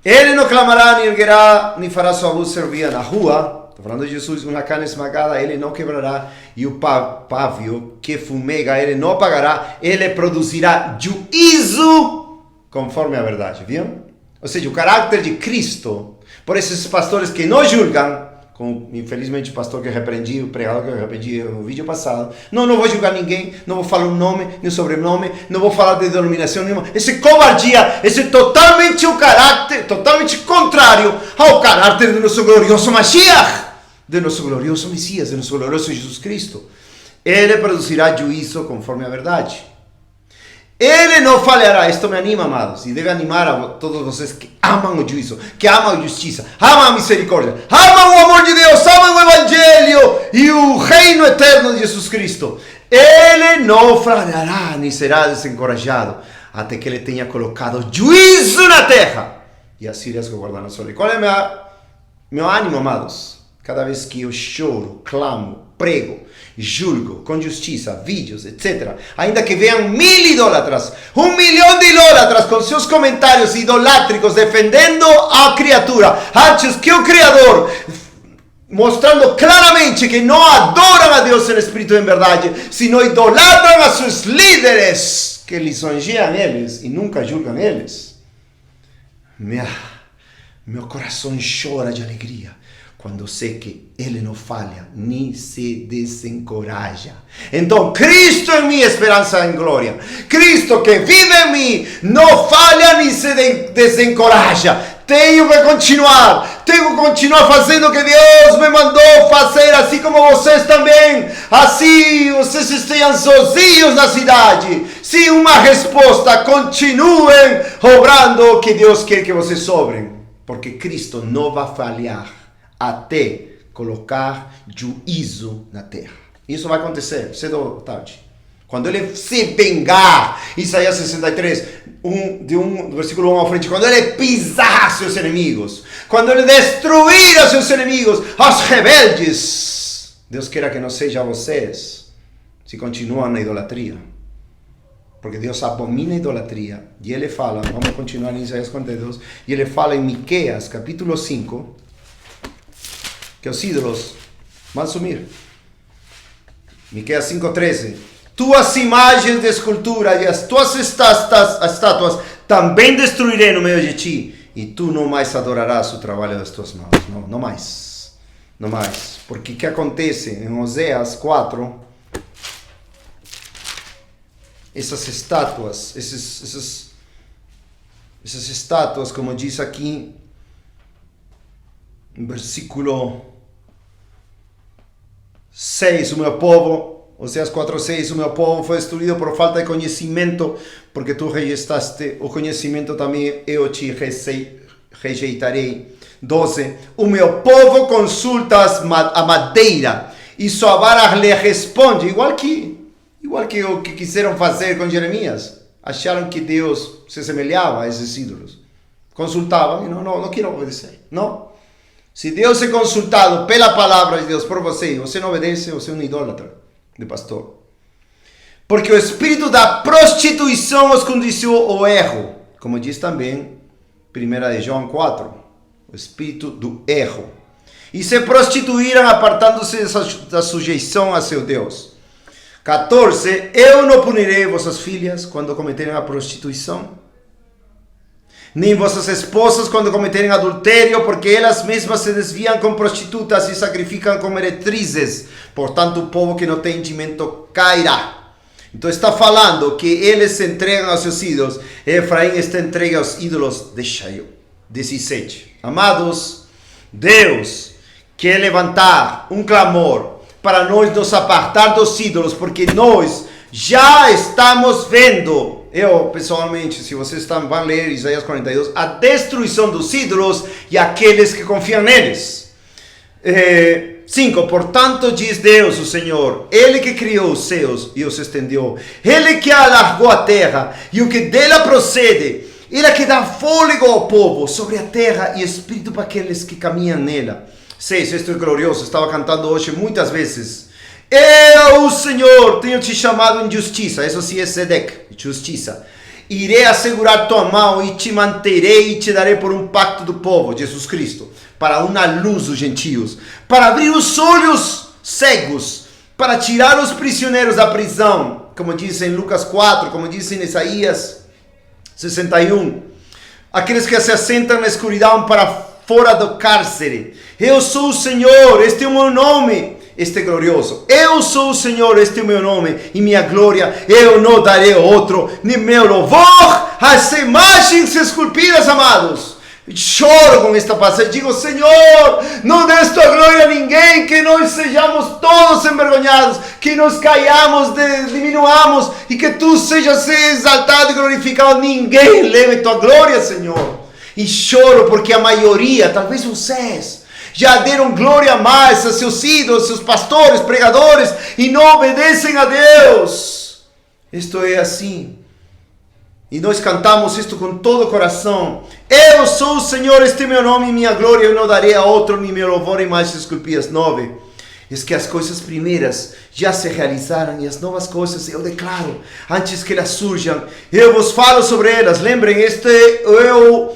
Ele não clamará, nem erguerá, nem fará sua voz servir na rua. Estou falando de Jesus, uma cana esmagada, ele não quebrará. E o pavio que fumega, ele não apagará. Ele produzirá juízo conforme a verdade, viu? Ou seja, o caráter de Cristo, por esses pastores que não julgam, como infelizmente o pastor que eu repreendi, o pregador que eu repreendi no vídeo passado, não vou julgar ninguém, não vou falar um nome, nem sobrenome, não vou falar de denominação nenhuma. Esse covardia, esse totalmente o caráter, totalmente contrário ao caráter de nosso glorioso Mashiach, de nosso glorioso Messias, de nosso glorioso Jesus Cristo. Ele produzirá juízo conforme a verdade. Ele não falhará. Isto me anima, amados, e deve animar a todos vocês que amam o juízo, que amam a justiça, amam a misericórdia, amam o amor de Deus, amam o Evangelho e o reino eterno de Jesus Cristo. Ele não falhará, nem será desencorajado, até que ele tenha colocado juízo na terra. E as filhas que guardaram a sua lei. Qual é meu ânimo, amados? Cada vez que eu choro, clamo, prego, julgo com justiça, vídeos, etc. Ainda que venham 1000 idólatras, 1 milhão de idólatras com seus comentários idolátricos defendendo a criatura, antes que o Criador, mostrando claramente que não adoram a Deus em espírito e em verdade, sino idolatram a seus líderes, que lisonjeiam eles e nunca julgam eles. Meu coração chora de alegria quando sei que ele não falha, nem se desencoraja. Então, Cristo é minha esperança em glória. Cristo que vive em mim, não falha nem se desencoraja. Tenho que continuar fazendo o que Deus me mandou fazer, assim como vocês também. Assim, vocês estejam sozinhos na cidade. Sem uma resposta, continuem obrando o que Deus quer que vocês sobrem. Porque Cristo não vai falhar até colocar juízo na terra. Isso vai acontecer cedo ou tarde. Quando ele se vingar, Isaías 63, do versículo 1 à frente, quando ele pisar seus inimigos, quando ele destruir os seus inimigos, os rebeldes, Deus queira que não seja vocês, se continuam na idolatria. Porque Deus abomina a idolatria. E ele fala, vamos continuar em Isaías 42, e ele fala em Miqueias, capítulo 5, que os ídolos vão sumir. Miqueias 5:13. Tuas imagens de escultura e as tuas estátuas também destruirei no meio de ti, e tu não mais adorarás o trabalho das tuas mãos. Não mais. Não mais. Porque o que acontece em Oséias 4, essas estátuas, essas estátuas, como diz aqui, no versículo 6, o meu povo, Oséias 4:6, o meu povo foi destruído por falta de conhecimento, porque tu rejeitaste o conhecimento, também eu te rejeitarei. 12, o meu povo consulta a madeira, e sua vara lhe responde, igual que o que quiseram fazer com Jeremias. Acharam que Deus se semelhava a esses ídolos. Consultavam e não quero obedecer. Não. Se Deus é consultado pela palavra de Deus por você, você não obedece, você é um idólatra de pastor. Porque o espírito da prostituição os conduziu ao erro. Como diz também 1 João 4. O espírito do erro. E se prostituíram apartando-se da sujeição a seu Deus. 14. Eu não punirei vossas filhas quando cometerem a prostituição, nem vossas esposas quando cometerem adultério, porque elas mesmas se desviam com prostitutas e sacrificam com meretrizes. Portanto, o povo que não tem entendimento cairá. Então está falando que eles se entregam aos seus ídolos. Efraim está entregue aos ídolos de Shael. 17. Amados, Deus quer levantar um clamor para nós nos apartar dos ídolos, porque nós já estamos vendo, eu pessoalmente, se vocês estão, vão ler Isaías 42, a destruição dos ídolos e aqueles que confiam neles. 5. Portanto diz Deus, o Senhor, Ele que criou os céus e os estendeu, Ele que alargou a terra e o que dela procede, Ele que dá fôlego ao povo sobre a terra e espírito para aqueles que caminham nela. 6. Isto é glorioso, estava cantando hoje muitas vezes. Eu, o Senhor, tenho te chamado em justiça. Isso sim é Sedec, justiça. Irei assegurar tua mão e te manterei e te darei por um pacto do povo, Jesus Cristo, para uma luz dos gentios, para abrir os olhos cegos, para tirar os prisioneiros da prisão, como diz em Lucas 4, como diz em Isaías 61. Aqueles que se assentam na escuridão para fora do cárcere. Eu sou o Senhor, este é o meu nome. Este é glorioso. Eu sou o Senhor, este é o meu nome e minha glória. Eu não darei outro, nem meu louvor às imagens esculpidas, amados. Choro com esta passagem. Digo, Senhor, não des tua glória a ninguém, que nós sejamos todos envergonhados, que nos caiamos, diminuamos e que tu sejas exaltado e glorificado. Ninguém leve tua glória, Senhor. E choro porque a maioria, talvez vocês, já deram glória mais a seus ídolos, seus pastores, pregadores, e não obedecem a Deus. Isto é assim. E nós cantamos isto com todo o coração. Eu sou o Senhor, este é meu nome e minha glória, eu não darei a outro, nem meu louvor em mais esculpidas. 9. É que as coisas primeiras já se realizaram e as novas coisas eu declaro antes que elas surjam. Eu vos falo sobre elas. Lembrem, este é o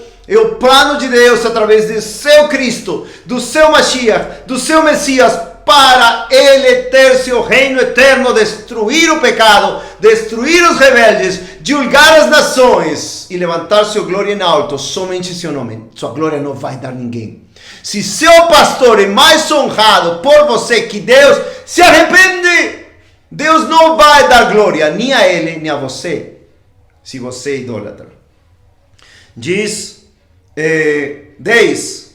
plano de Deus através de seu Cristo, do seu Mashiach, do seu Messias, para Ele ter seu reino eterno, destruir o pecado, destruir os rebeldes, julgar as nações e levantar sua glória em alto, somente seu nome. Sua glória não vai dar ninguém. Se seu pastor é mais honrado por você que Deus, se arrepende. Deus não vai dar glória nem a ele, nem a você, se você é idólatra. Diz 10.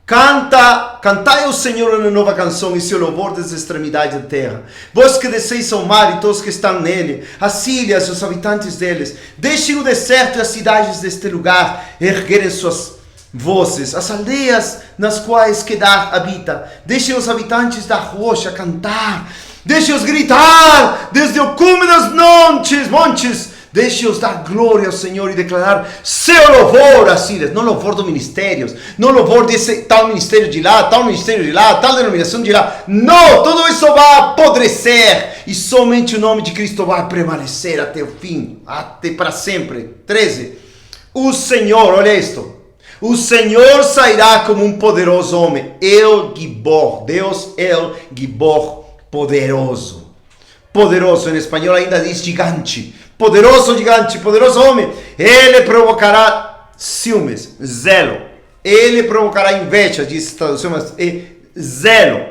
Cantai ao Senhor uma nova canção e seu louvor das extremidades da terra. Vós que desceis ao mar e todos que estão nele, as ilhas e os habitantes deles, deixem o deserto e as cidades deste lugar erguerem suas vozes, as aldeias nas quais Quedar habita. Deixem os habitantes da rocha cantar Deixe-os gritar desde o cume dos montes. Deixe-os dar glória ao Senhor e declarar seu louvor a Sírias. Não louvor dos ministérios, não louvor desse tal ministério de lá, tal ministério de lá, tal denominação de lá. Não, tudo isso vai apodrecer e somente o nome de Cristo vai prevalecer até o fim, até para sempre. 13. O Senhor, olha isto. O Senhor sairá como um poderoso homem. El Gibor, Deus El Gibor, poderoso. Poderoso, em espanhol ainda diz gigante. Poderoso gigante, poderoso homem. Ele provocará ciúmes, zelo. Ele provocará inveja, diz tradução, mas zelo.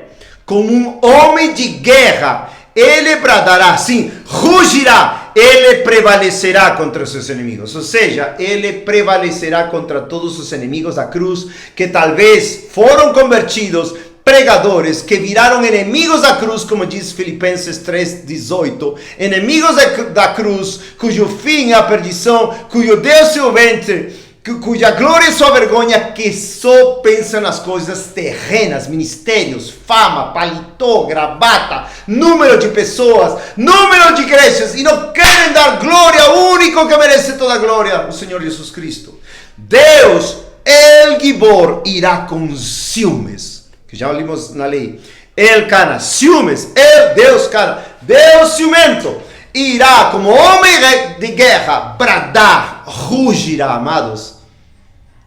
Como um homem de guerra, ele bradará, sim, rugirá. Ele prevalecerá contra os seus inimigos. Ou seja, ele prevalecerá contra todos os inimigos da cruz, que talvez foram convertidos, pregadores que viraram inimigos da cruz, como diz Filipenses 3:18, inimigos da cruz, cujo fim é a perdição, cujo Deus é o ventre, cuja glória é sua vergonha, que só pensam nas coisas terrenas, ministérios, fama, paletó, gravata, número de pessoas, número de igrejas, e não querem dar glória ao único que merece toda a glória, o Senhor Jesus Cristo. Deus, El Gibor, irá com ciúmes, que já ouvimos na lei. El Cana, ciúmes, Deus Cana, Deus ciumento, irá como homem de guerra, bradar, rugirá, amados.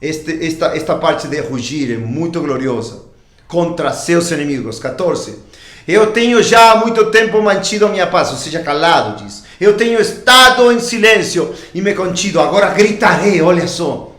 Esta parte de rugir é muito gloriosa, contra seus inimigos. 14. Eu tenho já há muito tempo mantido a minha paz, ou seja, calado, diz. Eu tenho estado em silêncio e me contido, agora gritarei, olha só.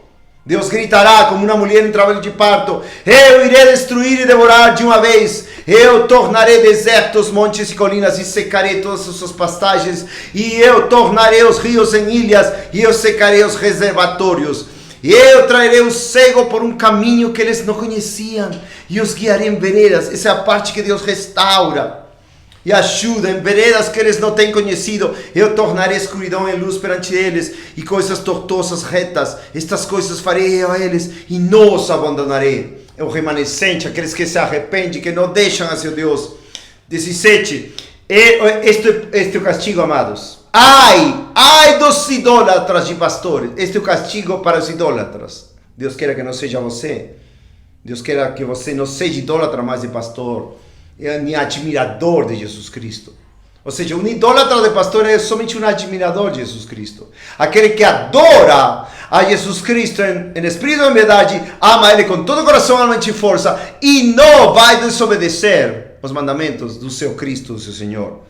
Deus gritará como uma mulher em trabalho de parto. Eu irei destruir e devorar de uma vez. Eu tornarei desertos, montes e colinas, e secarei todas as suas pastagens. E eu tornarei os rios em ilhas, e eu secarei os reservatórios. E eu trarei o cego por um caminho que eles não conheciam, e os guiarei em veredas. Essa é a parte que Deus restaura e ajuda em veredas que eles não têm conhecido. Eu tornarei escuridão em luz perante eles, e coisas tortuosas retas. Estas coisas farei eu a eles, e não os abandonarei. É o remanescente, aqueles que se arrependem, que não deixam a seu Deus. 17. Este é o castigo, amados. Ai dos idólatras de pastores. Este é o castigo para os idólatras. Deus queira que não seja você. Deus queira que você não seja idólatra mais de pastor, nem admirador de Jesus Cristo. Ou seja, um idólatra de pastor é somente um admirador de Jesus Cristo. Aquele que adora a Jesus Cristo em espírito e em verdade, ama Ele com todo o coração, alma e força, e não vai desobedecer os mandamentos do seu Cristo, do seu Senhor.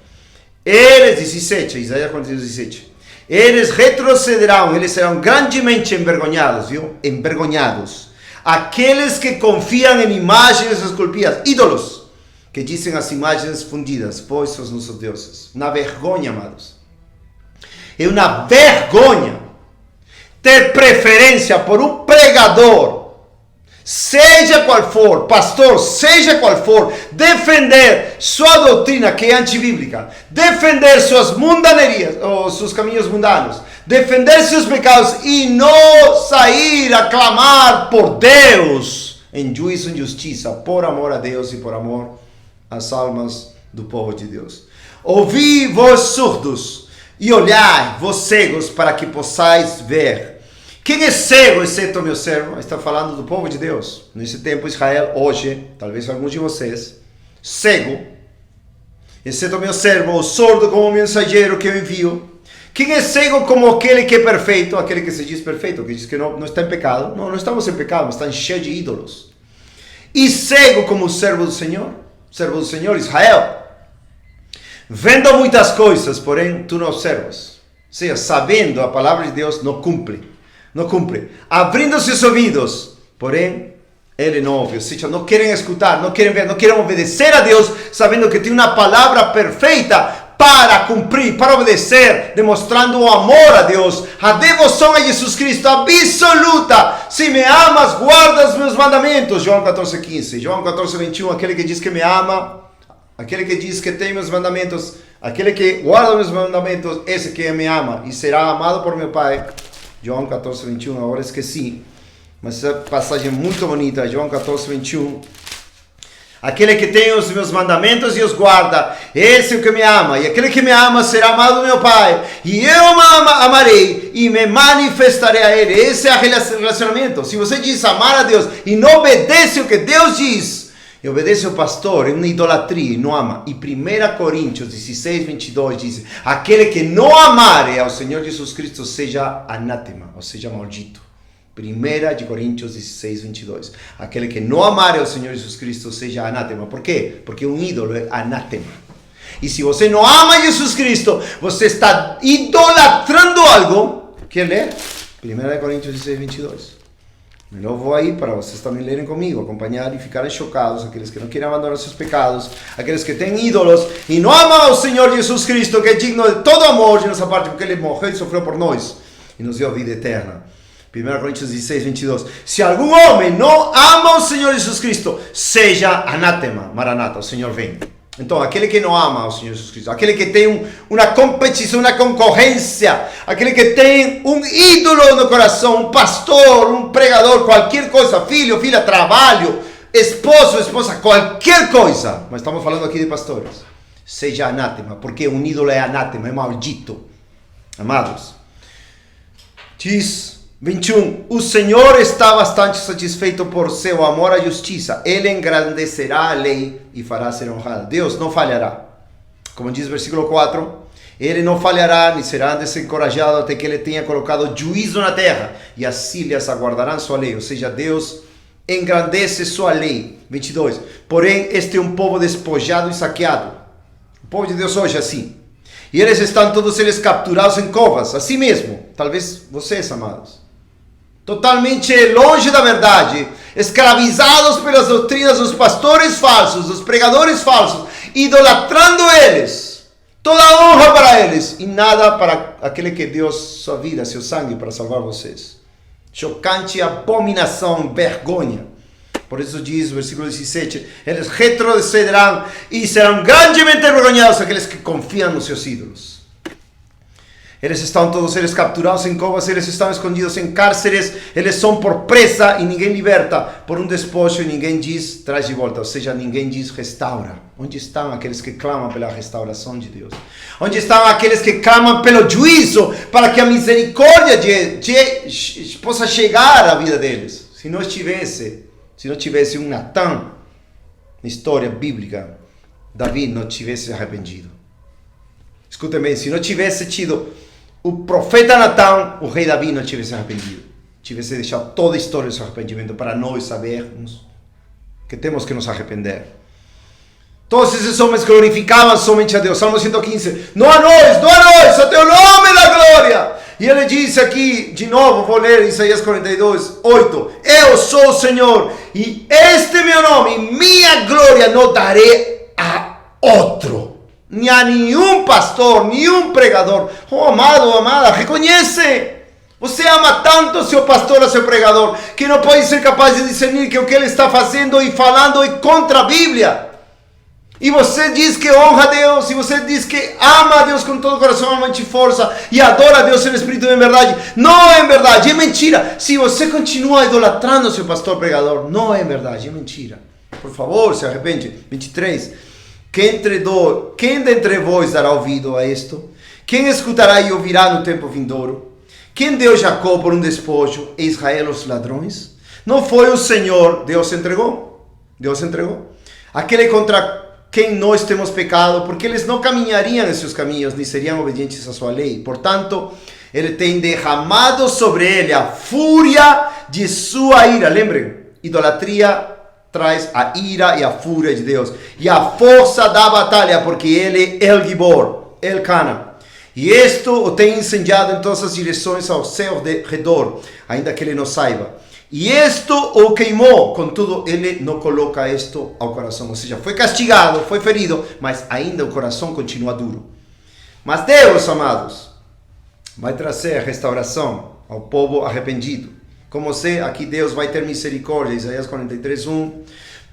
Eles, 17, Isaías 42, 17, eles retrocederão, eles serão grandemente envergonhados, viu? Envergonhados. Aqueles que confiam em imagens esculpidas, ídolos, que dizem as imagens fundidas, pois são os nossos deuses. Uma vergonha, amados. É uma vergonha ter preferência por um pregador, seja qual for, pastor, seja qual for, defender sua doutrina que é antibíblica, defender suas mundanerias, ou seus caminhos mundanos, defender seus pecados e não sair a clamar por Deus em juízo e justiça, por amor a Deus e por amor às almas do povo de Deus. Ouvi, vós surdos, e olhai, vós cegos, para que possais ver. Quem é cego, exceto meu servo? Está falando do povo de Deus. Nesse tempo, Israel, hoje, talvez alguns de vocês, cego, exceto meu servo, ou sordo como o mensageiro que eu envio. Quem é cego como aquele que é perfeito, aquele que se diz perfeito, que diz que não está em pecado. Não estamos em pecado, mas está cheio de ídolos. E cego como o servo do Senhor, Israel, vendo muitas coisas, porém tu não observas. Ou seja, sabendo a palavra de Deus, não cumpre. Abrindo seus ouvidos, porém ele não ouve. Ou seja, não querem escutar, não querem ver, não querem obedecer a Deus, sabendo que tem uma palavra perfeita para cumprir, para obedecer, demonstrando o amor a Deus, a devoção a Jesus Cristo absoluta. Se me amas, guarda os meus mandamentos. João 14:15, João 14:21, aquele que diz que me ama, aquele que diz que tem meus mandamentos, aquele que guarda meus mandamentos, esse que me ama e será amado por meu Pai. João 14:21, agora esqueci, mas essa passagem é muito bonita. João 14:21. Aquele que tem os meus mandamentos e os guarda, esse é o que me ama. E aquele que me ama será amado do meu Pai. E eu amarei e me manifestarei a ele. Esse é o relacionamento. Se você diz amar a Deus e não obedece o que Deus diz, e obedece ao pastor, é uma idolatria e não ama. E 1 Coríntios 16, 22 diz: aquele que não amar ao Senhor Jesus Cristo seja anátema, ou seja, maldito. 1 Coríntios 16, 22. Aquele que não amar ao Senhor Jesus Cristo seja anátema. Por quê? Porque um ídolo é anátema. E se você não ama Jesus Cristo, você está idolatrando algo. Quer ler? 1 Coríntios 16, 22. Eu vou aí para vocês também lerem comigo, acompanhar e ficarem chocados, aqueles que não querem abandonar seus pecados, aqueles que têm ídolos e não amam ao Senhor Jesus Cristo, que é digno de todo amor de nossa parte, porque Ele morreu e sofreu por nós e nos deu a vida eterna. 1 Coríntios 16, 22. Se algum homem não ama o Senhor Jesus Cristo, seja anátema. Maranata, o Senhor vem. Então, aquele que não ama o Senhor Jesus Cristo, aquele que tem uma competição, uma concorrência, aquele que tem um ídolo no coração, um pastor, um pregador, qualquer coisa, filho, filha, trabalho, esposo, esposa, qualquer coisa. Mas estamos falando aqui de pastores. Seja anátema, porque um ídolo é anátema, é maldito. Amados, diz 21. O Senhor está bastante satisfeito por seu amor à justiça. Ele engrandecerá a lei e fará ser honrada. Deus não falhará. Como diz o versículo 4, Ele não falhará, nem será desencorajado até que Ele tenha colocado juízo na terra. E as ilhas aguardarão sua lei. Ou seja, Deus engrandece sua lei. 22. Porém, este é um povo despojado e saqueado. O povo de Deus hoje é assim. E eles estão todos eles capturados em covas. Assim mesmo. Talvez vocês, amados. Totalmente longe da verdade, escravizados pelas doutrinas dos pastores falsos, dos pregadores falsos, idolatrando eles, toda a honra para eles e nada para aquele que deu sua vida, seu sangue para salvar vocês. Chocante abominação, vergonha. Por isso diz o versículo 17, eles retrocederão e serão grandemente envergonhados aqueles que confiam nos seus ídolos. Eles estão todos eles capturados em covas, eles estão escondidos em cárceres, eles são por presa e ninguém liberta, por um despojo e ninguém diz traz de volta, ou seja, ninguém diz restaura. Onde estão aqueles que clamam pela restauração de Deus? Onde estão aqueles que clamam pelo juízo, para que a misericórdia possa chegar à vida deles? Se não tivesse um Natã na história bíblica, Davi não tivesse arrependido. Escutem bem, se não tivesse tido o profeta Natã, o rei Davi não tivesse arrependido. Tivesse deixado toda a história do seu arrependimento para nós sabermos que temos que nos arrepender. Todos esses homens glorificavam somente a Deus. Salmo 115. Não a nós, a teu nome da glória. E ele diz aqui, de novo, vou ler Isaías 42, 8. Eu sou o Senhor e este é meu nome, minha glória não darei a outro. Nem a nenhum pastor, nenhum pregador. Oh, amado, amada, reconhece. Você ama tanto seu pastor ou seu pregador que não pode ser capaz de discernir que o que ele está fazendo e falando é contra a Bíblia. E você diz que honra a Deus, e você diz que ama a Deus com todo o coração, alma e força, e adora a Deus em espírito e em verdade. Não é verdade, é mentira. Se você continua idolatrando seu pastor pregador, não é verdade, é mentira. Por favor, se arrepende. 23. Quem dentre vós dará ouvido a isto? Quem escutará e ouvirá no tempo vindouro? Quem deu Jacó por um despojo e Israel os ladrões? Não foi o Senhor, Deus entregou. Deus entregou. Aquele contra quem nós temos pecado, porque eles não caminhariam em seus caminhos, nem seriam obedientes à sua lei. Portanto, ele tem derramado sobre ele a fúria de sua ira. Lembrem, idolatria traz a ira e a fúria de Deus. E a força da batalha, porque ele é o Gibor, El Cana. E isto o tem incendiado em todas as direções ao seu redor, ainda que ele não saiba. E isto o queimou, contudo ele não coloca isto ao coração. Ou seja, foi castigado, foi ferido, mas ainda o coração continua duro. Mas Deus, amados, vai trazer restauração ao povo arrependido. Como sei, aqui Deus vai ter misericórdia, Isaías 43, 1.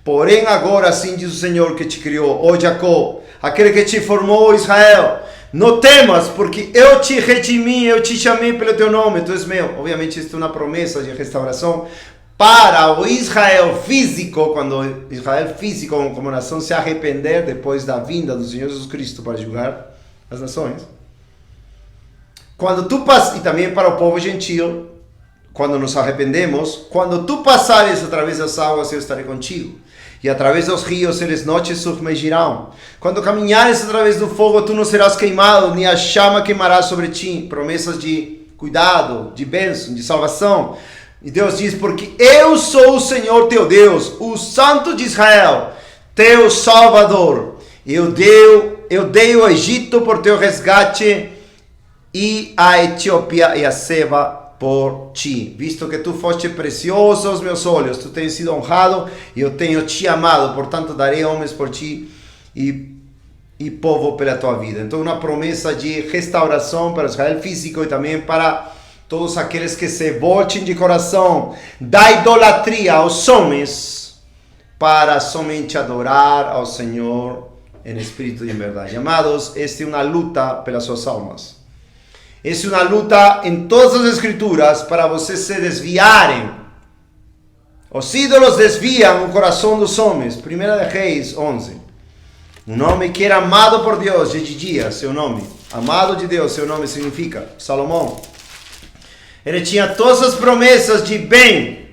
Porém agora assim diz o Senhor que te criou, ó Jacó, aquele que te formou, Israel. Não temas, porque eu te redimi, eu te chamei pelo teu nome, tu és meu. Obviamente, isso é uma promessa de restauração para o Israel físico, quando Israel físico como nação se arrepender depois da vinda do Senhor Jesus Cristo para julgar as nações. Quando tu passas, e também para o povo gentil, quando nos arrependemos, quando tu passares através das águas, eu estarei contigo. E através dos rios, eles não te submergirão. Quando caminhares através do fogo, tu não serás queimado, nem a chama queimará sobre ti. Promessas de cuidado, de bênção, de salvação. E Deus diz, porque eu sou o Senhor teu Deus, o Santo de Israel, teu Salvador. Eu dei o Egito por teu resgate e a Etiópia e a Seba por ti. Visto que tu foste precioso aos meus olhos, tu tens sido honrado e eu tenho te amado, portanto darei homens por ti e povo pela tua vida. Então uma promessa de restauração para Israel físico e também para todos aqueles que se voltem de coração da idolatria aos homens para somente adorar ao Senhor em espírito e em verdade. Amados, esta é uma luta pelas suas almas. Esta é uma luta em todas as escrituras para vocês se desviarem. Os ídolos desviam o coração dos homens. 1 Reis 11. Um homem que era amado por Deus, Jedidia, seu nome. Amado de Deus, seu nome significa Salomão. Ele tinha todas as promessas de bem.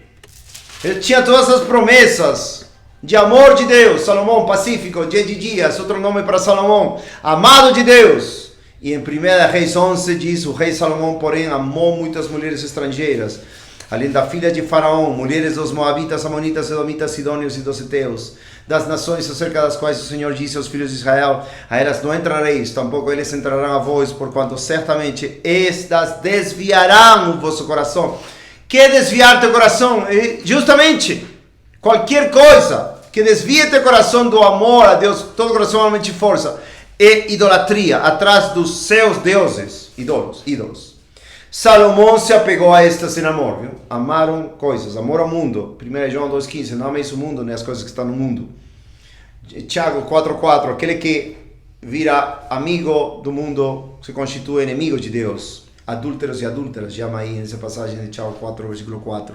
Ele tinha todas as promessas de amor de Deus. Salomão, pacífico, Jedidias, outro nome para Salomão. Amado de Deus. E em 1 Reis 11 diz, o rei Salomão, porém, amou muitas mulheres estrangeiras, além da filha de Faraó, mulheres dos Moabitas, Amonitas, Edomitas, Sidônios e dos Heteus, das nações acerca das quais o Senhor disse aos filhos de Israel, a elas não entrareis, tampouco eles entrarão a vós, porquanto certamente estas desviarão o vosso coração. Que desviar teu coração? Justamente, qualquer coisa que desvie teu coração do amor a Deus, todo coração, alma e força, é idolatria, atrás dos seus deuses, ídolos. Salomão se apegou a estas em amor, viu? Amaram coisas, amor ao mundo. 1 João 2,15, não ameis o mundo, nem as coisas que estão no mundo. Tiago 4,4, aquele que vira amigo do mundo se constitui inimigo de Deus. Adúlteros e adúlteras, chama aí nessa passagem de Tiago 4, versículo 4.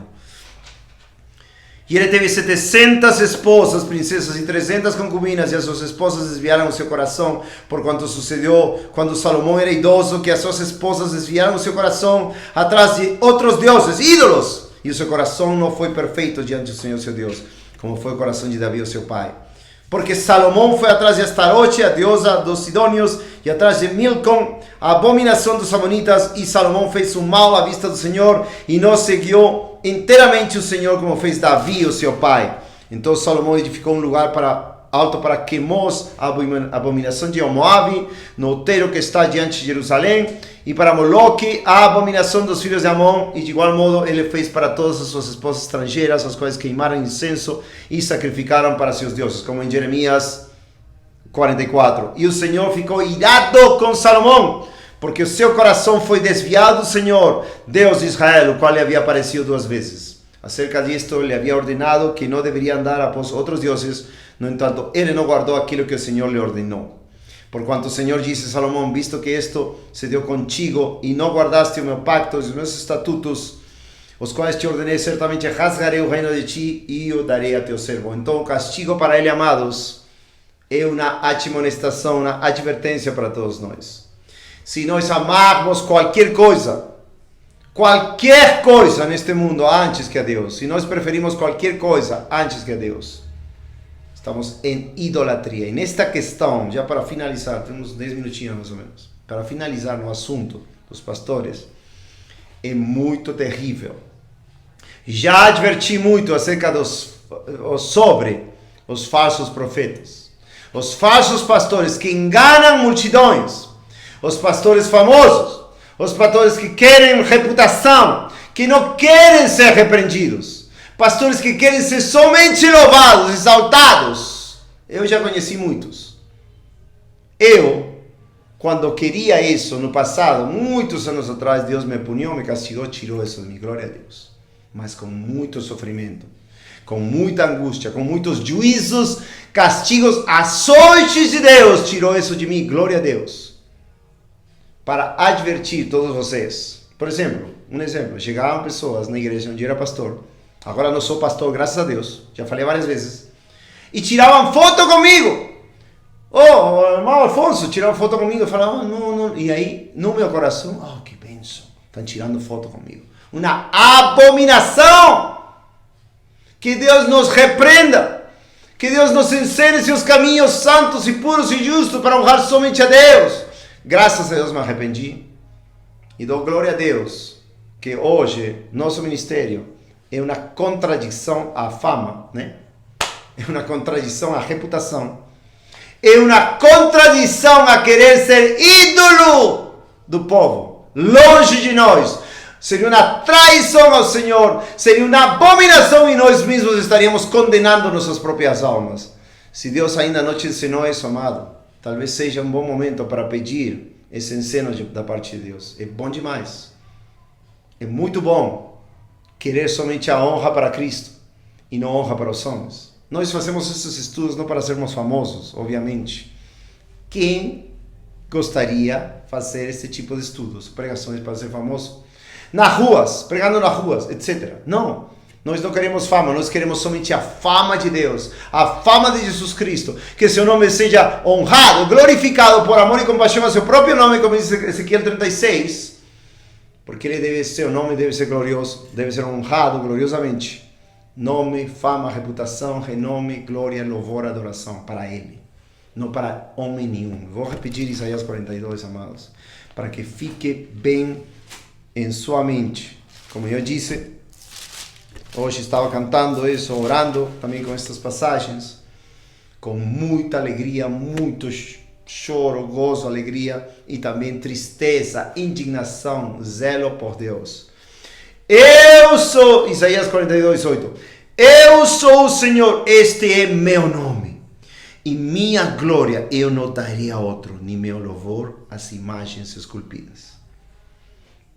E ele teve 700 esposas, princesas, e 300 concubinas, e as suas esposas desviaram o seu coração, por quanto sucedeu quando Salomão era idoso, que as suas esposas desviaram o seu coração atrás de outros deuses, ídolos, e o seu coração não foi perfeito diante do Senhor seu Deus, como foi o coração de Davi, o seu pai. Porque Salomão foi atrás de Astarote, a deusa dos Sidônios, e atrás de Milcom, a abominação dos Amonitas, e Salomão fez o mal à vista do Senhor, e não seguiu inteiramente o Senhor como fez Davi, o seu pai. Então Salomão edificou um lugar alto para Quemos, a abominação de Moabe, no outeiro que está diante de Jerusalém, e para Moloque, a abominação dos filhos de Amon, e de igual modo ele fez para todas as suas esposas estrangeiras, as quais queimaram incenso e sacrificaram para seus deuses, como em Jeremias 44. E o Senhor ficou irado com Salomão, porque o seu coração foi desviado do Senhor, Deus de Israel, o qual lhe havia aparecido 2 vezes. Acerca disto, ele havia ordenado que não deveria andar após outros deuses. No entanto, ele não guardou aquilo que o Senhor lhe ordenou. Porquanto o Senhor disse a Salomão, visto que isto se deu contigo, e não guardaste o meu pacto e os meus estatutos, os quais te ordenei, certamente rasgarei o reino de ti e o darei a teu servo. Então, o castigo para ele, amados, é uma admoestação, uma advertência para todos nós. Se nós amarmos qualquer coisa neste mundo antes que a Deus, se nós preferimos qualquer coisa antes que a Deus, estamos em idolatria. E nesta questão, já para finalizar, temos 10 minutinhos mais ou menos, para finalizar no assunto dos pastores, é muito terrível. Já adverti muito acerca sobre os falsos profetas, os falsos pastores que enganam multidões, os pastores famosos, os pastores que querem reputação, que não querem ser repreendidos, pastores que querem ser somente louvados, exaltados. Eu já conheci muitos. Quando queria isso no passado, muitos anos atrás, Deus me puniu, me castigou, tirou isso de mim, glória a Deus. Mas com muito sofrimento, com muita angústia, com muitos juízos, castigos, açoites de Deus, tirou isso de mim, glória a Deus. Para advertir todos vocês. Por exemplo, chegavam pessoas na igreja onde era pastor, Agora não sou pastor, graças a Deus. Já falei várias vezes. E tiravam foto comigo. Irmão Alfonso, tiravam foto comigo. Eu falava, não. E aí, no meu coração, que bênção. Estão tirando foto comigo. Uma abominação. Que Deus nos repreenda. Que Deus nos ensine seus caminhos santos e puros e justos para honrar somente a Deus. Graças a Deus me arrependi. E dou glória a Deus que hoje nosso ministério é uma contradição à fama, né? É uma contradição à reputação. É uma contradição a querer ser ídolo do povo. Longe de nós. Seria uma traição ao Senhor. Seria uma abominação e nós mesmos estaríamos condenando nossas próprias almas. Se Deus ainda não te ensinou isso, amado, talvez seja um bom momento para pedir esse ensino da parte de Deus. É bom demais. É muito bom querer somente a honra para Cristo e não honra para os homens. Nós fazemos esses estudos não para sermos famosos, obviamente. Quem gostaria de fazer esse tipo de estudos, pregações para ser famoso? Nas ruas, pregando nas ruas, etc. Não, nós não queremos fama, nós queremos somente a fama de Deus, a fama de Jesus Cristo, que seu nome seja honrado, glorificado por amor e compaixão a seu próprio nome, como diz Ezequiel 36, porque ele deve ser, o nome deve ser glorioso, deve ser honrado gloriosamente. Nome, fama, reputação, renome, glória, louvor, adoração para Ele, não para homem nenhum. Vou repetir Isaías 42, amados, para que fique bem em sua mente. Como eu disse, hoje estava cantando isso, orando também com estas passagens, com muita alegria, muito choro, gozo, alegria e também tristeza, indignação, zelo por Deus. Eu sou, Isaías 42, 8. Eu sou o Senhor, este é meu nome. E minha glória eu não darei a outro, nem meu louvor às imagens esculpidas.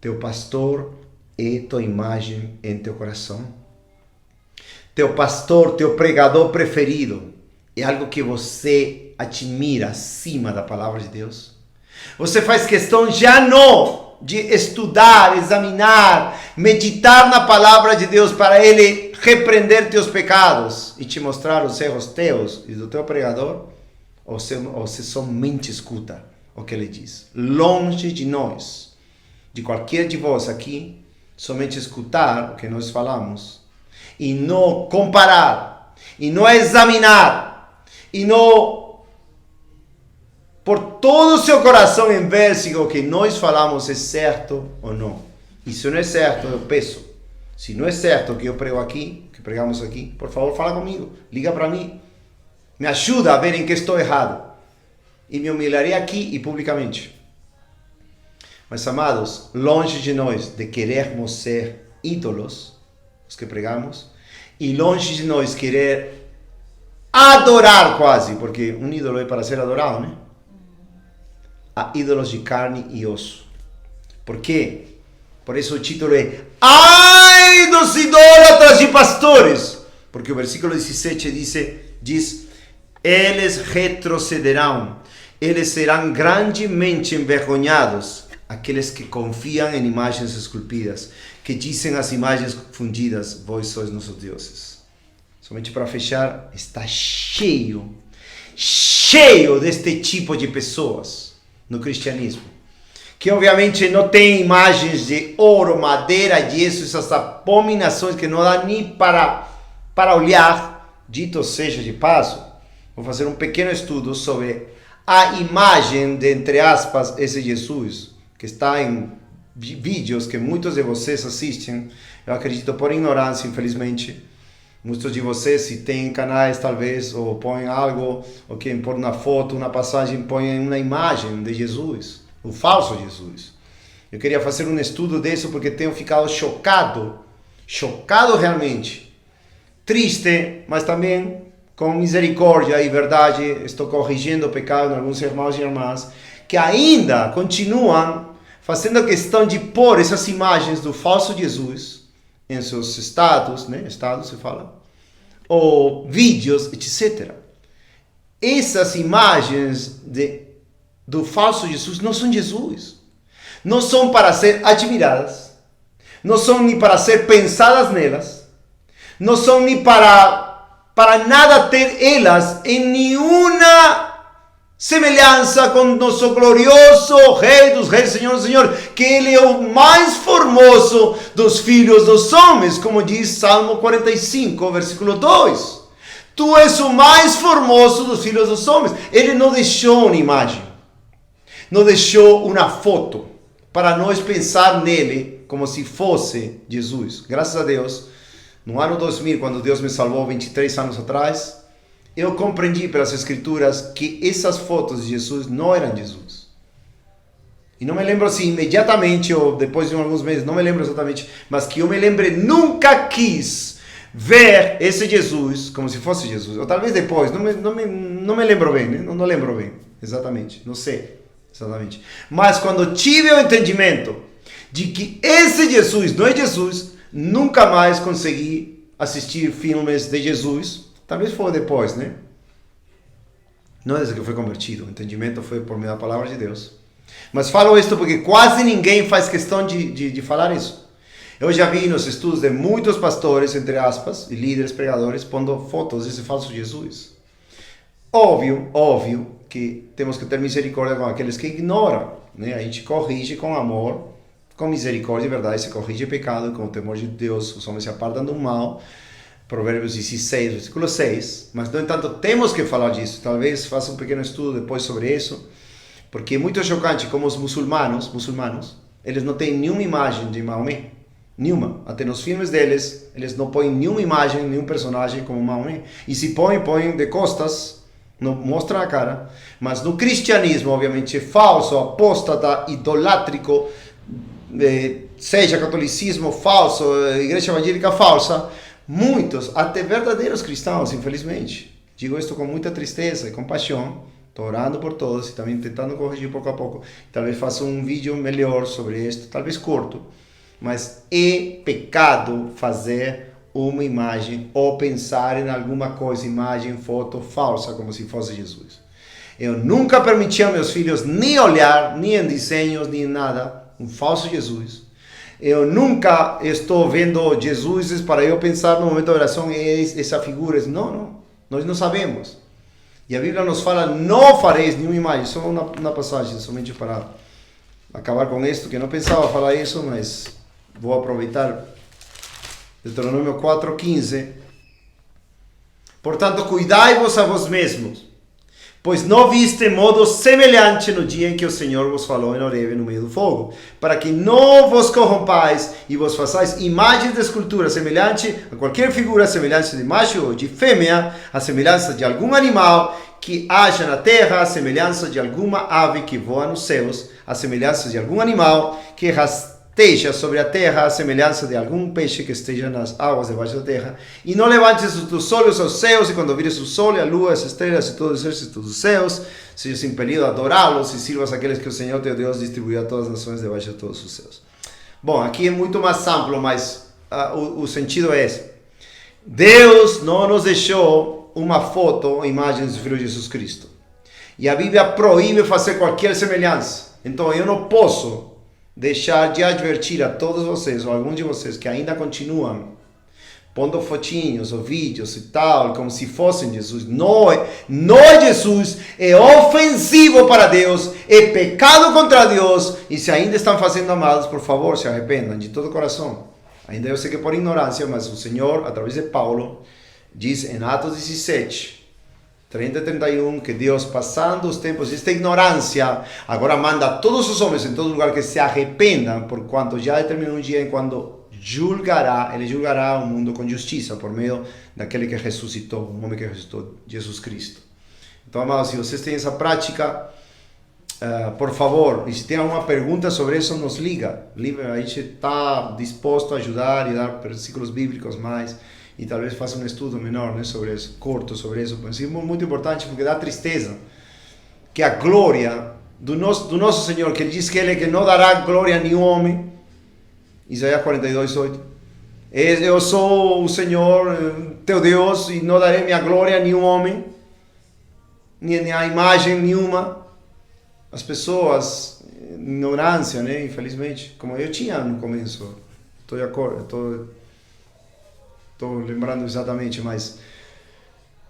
Teu pastor é tua imagem em teu coração. Teu pastor, teu pregador preferido, é algo que você admira acima da palavra de Deus. Você faz questão já não de estudar, examinar, meditar na palavra de Deus para Ele repreender teus pecados e te mostrar os erros teus e do teu pregador, ou você somente escuta o que Ele diz. Longe de nós, de qualquer de vós aqui, somente escutar o que nós falamos e não comparar, e não examinar, e não por todo o seu coração em ver se o que nós falamos é certo ou não. E se não é certo, eu peço. Se não é certo o que eu prego aqui, que pregamos aqui, por favor, fala comigo. Liga para mim. Me ajuda a ver em que estou errado. E me humilharei aqui e publicamente. Mas, amados, longe de nós de querermos ser ídolos, os que pregamos, e longe de nós querer adorar quase, porque um ídolo é para ser adorado, né? A ídolos de carne e osso. Por quê? Por isso o título é Ai dos idólatras de pastores! Porque o versículo 17 diz eles retrocederão, eles serão grandemente envergonhados, aqueles que confiam em imagens esculpidas, que dizem às imagens fundidas, vós sois nossos deuses. Somente para fechar, está cheio deste tipo de pessoas no cristianismo, que obviamente não tem imagens de ouro, madeira, gesso, essas abominações que não dá nem para olhar. Dito seja de passo, vou fazer um pequeno estudo sobre a imagem de, entre aspas, esse Jesus, que está em vídeos que muitos de vocês assistem, eu acredito por ignorância, infelizmente. Muitos de vocês, se têm canais talvez, ou põem algo, ou querem pôr uma foto, uma passagem, põem uma imagem de Jesus, o falso Jesus. Eu queria fazer um estudo disso porque tenho ficado chocado realmente, triste, mas também com misericórdia e verdade, estou corrigindo o pecado em alguns irmãos e irmãs, que ainda continuam fazendo questão de pôr essas imagens do falso Jesus em seus estados, né? Estados se fala, ou vídeos, etc. Essas imagens do falso Jesus não são Jesus. Não são para ser admiradas, não são nem para ser pensadas nelas, não são nem para nada ter elas em nenhuma semelhança com nosso glorioso Rei dos Reis, Senhor dos Senhores, que Ele é o mais formoso dos filhos dos homens, como diz Salmo 45, versículo 2. Tu és o mais formoso dos filhos dos homens. Ele não deixou uma imagem, não deixou uma foto, para nós pensar nele como se fosse Jesus. Graças a Deus, no ano 2000, quando Deus me salvou 23 anos atrás, eu compreendi pelas Escrituras que essas fotos de Jesus não eram Jesus. E não me lembro assim imediatamente, ou depois de alguns meses, não me lembro exatamente, mas que eu me lembre, nunca quis ver esse Jesus como se fosse Jesus. Ou talvez depois, não me lembro bem, né? Não lembro bem, exatamente, não sei exatamente. Mas quando tive o entendimento de que esse Jesus não é Jesus, nunca mais consegui assistir filmes de Jesus. Talvez foi depois, né? Não é desde que eu fui convertido. O entendimento foi por meio da palavra de Deus. Mas falo isto porque quase ninguém faz questão de falar isso. Eu já vi nos estudos de muitos pastores, entre aspas, e líderes, pregadores, pondo fotos desse falso Jesus. Óbvio que temos que ter misericórdia com aqueles que ignoram, né? A gente corrige com amor, com misericórdia e verdade, se corrige pecado, com o temor de Deus, os homens se apartam do mal. Provérbios 16, versículo 6, mas no entanto temos que falar disso. Talvez faça um pequeno estudo depois sobre isso, porque é muito chocante como os muçulmanos, eles não têm nenhuma imagem de Maomé, nenhuma. Até nos filmes deles, eles não põem nenhuma imagem, nenhum personagem como Maomé, e se põem de costas, não mostram a cara. Mas no cristianismo, obviamente, falso, apóstata, idolátrico, seja catolicismo falso, igreja evangélica falsa, muitos, até verdadeiros cristãos, infelizmente, digo isto com muita tristeza e compaixão, estou orando por todos e também tentando corrigir pouco a pouco, talvez faça um vídeo melhor sobre isto, talvez curto, mas é pecado fazer uma imagem ou pensar em alguma coisa, imagem, foto falsa, como se fosse Jesus. Eu nunca permiti a meus filhos nem olhar, nem em desenhos, nem em nada, um falso Jesus. Eu nunca estou vendo Jesus para eu pensar no momento da oração essa figura. Não, nós não sabemos. E a Bíblia nos fala, não fareis nenhuma imagem. Só uma passagem, somente para acabar com isto, que eu não pensava falar isso, mas vou aproveitar. Deuteronômio 4:15. Portanto, cuidai-vos a vós mesmos, pois não viste modo semelhante no dia em que o Senhor vos falou em Horebe no meio do fogo, para que não vos corrompais e vos façais imagens de escultura semelhante a qualquer figura, semelhante de macho ou de fêmea, a semelhança de algum animal que haja na terra, a semelhança de alguma ave que voa nos céus, a semelhança de algum animal que rasteja sobre a terra, a semelhança de algum peixe que esteja nas águas debaixo da terra. E não levantes os teus olhos aos céus, e quando vires o sol e a lua, as estrelas e todo o exército dos céus, sejas impelido a adorá-los e sirvas aqueles que o Senhor teu Deus distribuiu a todas as nações debaixo de todos os céus. Bom, aqui é muito mais amplo, mas o sentido é esse. Deus não nos deixou uma foto ou imagens do Filho de Jesus Cristo. E a Bíblia proíbe fazer qualquer semelhança. Então eu não posso deixar de advertir a todos vocês, ou alguns de vocês que ainda continuam pondo fotinhos ou vídeos e tal, como se fossem Jesus. Não é Jesus, é ofensivo para Deus, é pecado contra Deus, e se ainda estão fazendo amados, por favor, se arrependam de todo o coração. Ainda eu sei que por ignorância, mas o Senhor, através de Paulo, diz em Atos 17, 30 e 31, que Deus, passando os tempos desta ignorância, agora manda a todos os homens em todo lugar que se arrependam, porquanto já determinou um dia em quando ele julgará o mundo com justiça, por meio daquele que ressuscitou, o homem que ressuscitou, Jesus Cristo. Então, amados, se vocês têm essa prática, por favor, e se tem alguma pergunta sobre isso, nos liga. A gente está disposto a ajudar e dar versículos bíblicos mais, e talvez faça um estudo menor, né, sobre isso, curto sobre isso. Mas é muito importante, porque dá tristeza que a glória do nosso Senhor, que Ele diz que Ele que não dará glória a nenhum homem, Isaías 42:8, eu sou o Senhor teu Deus e não darei minha glória a nenhum homem, nem a imagem nenhuma. As pessoas, ignorância, né, infelizmente, como eu tinha no começo, estou de acordo, estou lembrando exatamente, mas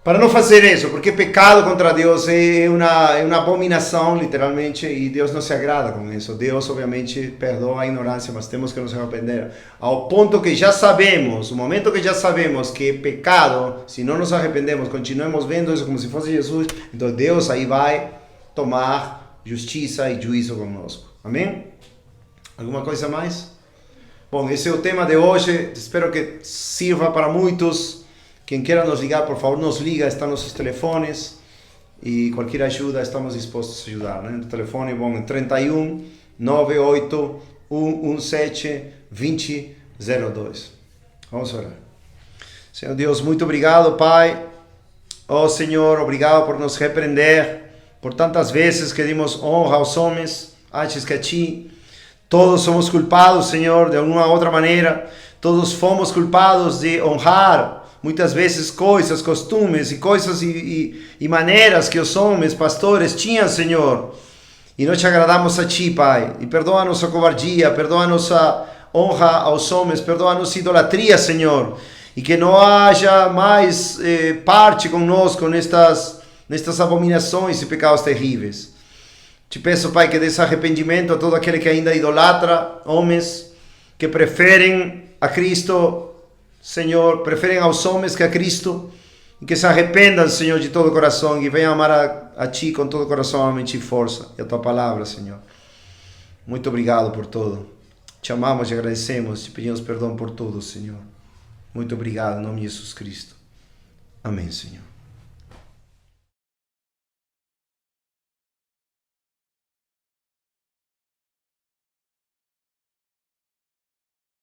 para não fazer isso, porque pecado contra Deus é uma abominação, literalmente, e Deus não se agrada com isso. Deus, obviamente, perdoa a ignorância, mas temos que nos arrepender. Ao ponto que já sabemos, o momento que já sabemos que é pecado, se não nos arrependemos, continuamos vendo isso como se fosse Jesus, então Deus aí vai tomar justiça e juízo conosco. Amém? Alguma coisa mais? Bom, esse é o tema de hoje. Espero que sirva para muitos. Quem queira nos ligar, por favor, nos liga, estão nossos telefones e qualquer ajuda estamos dispostos a ajudar, né? O telefone, bom, 31 98 117 2002. Vamos orar. Senhor Deus, muito obrigado, Pai. Oh Senhor, obrigado por nos repreender, por tantas vezes que dimos honra aos homens, antes que a Ti. Todos somos culpados, Senhor, de alguma outra maneira. Todos fomos culpados de honrar muitas vezes coisas, costumes e coisas e maneiras que os homens, pastores, tinham, Senhor. E nós te agradamos a Ti, Pai. E perdoa a nossa covardia, perdoa a nossa honra aos homens, perdoa a nossa idolatria, Senhor. E que não haja mais parte conosco nestas abominações e pecados terríveis. Te peço, Pai, que dê arrependimento a todo aquele que ainda idolatra, homens que preferem a Cristo, Senhor, preferem aos homens que a Cristo, e que se arrependam, Senhor, de todo o coração, e venham amar a Ti com todo o coração, alma, mente e força, e a Tua palavra, Senhor. Muito obrigado por tudo. Te amamos e agradecemos, te pedimos perdão por tudo, Senhor. Muito obrigado, em nome de Jesus Cristo. Amém, Senhor.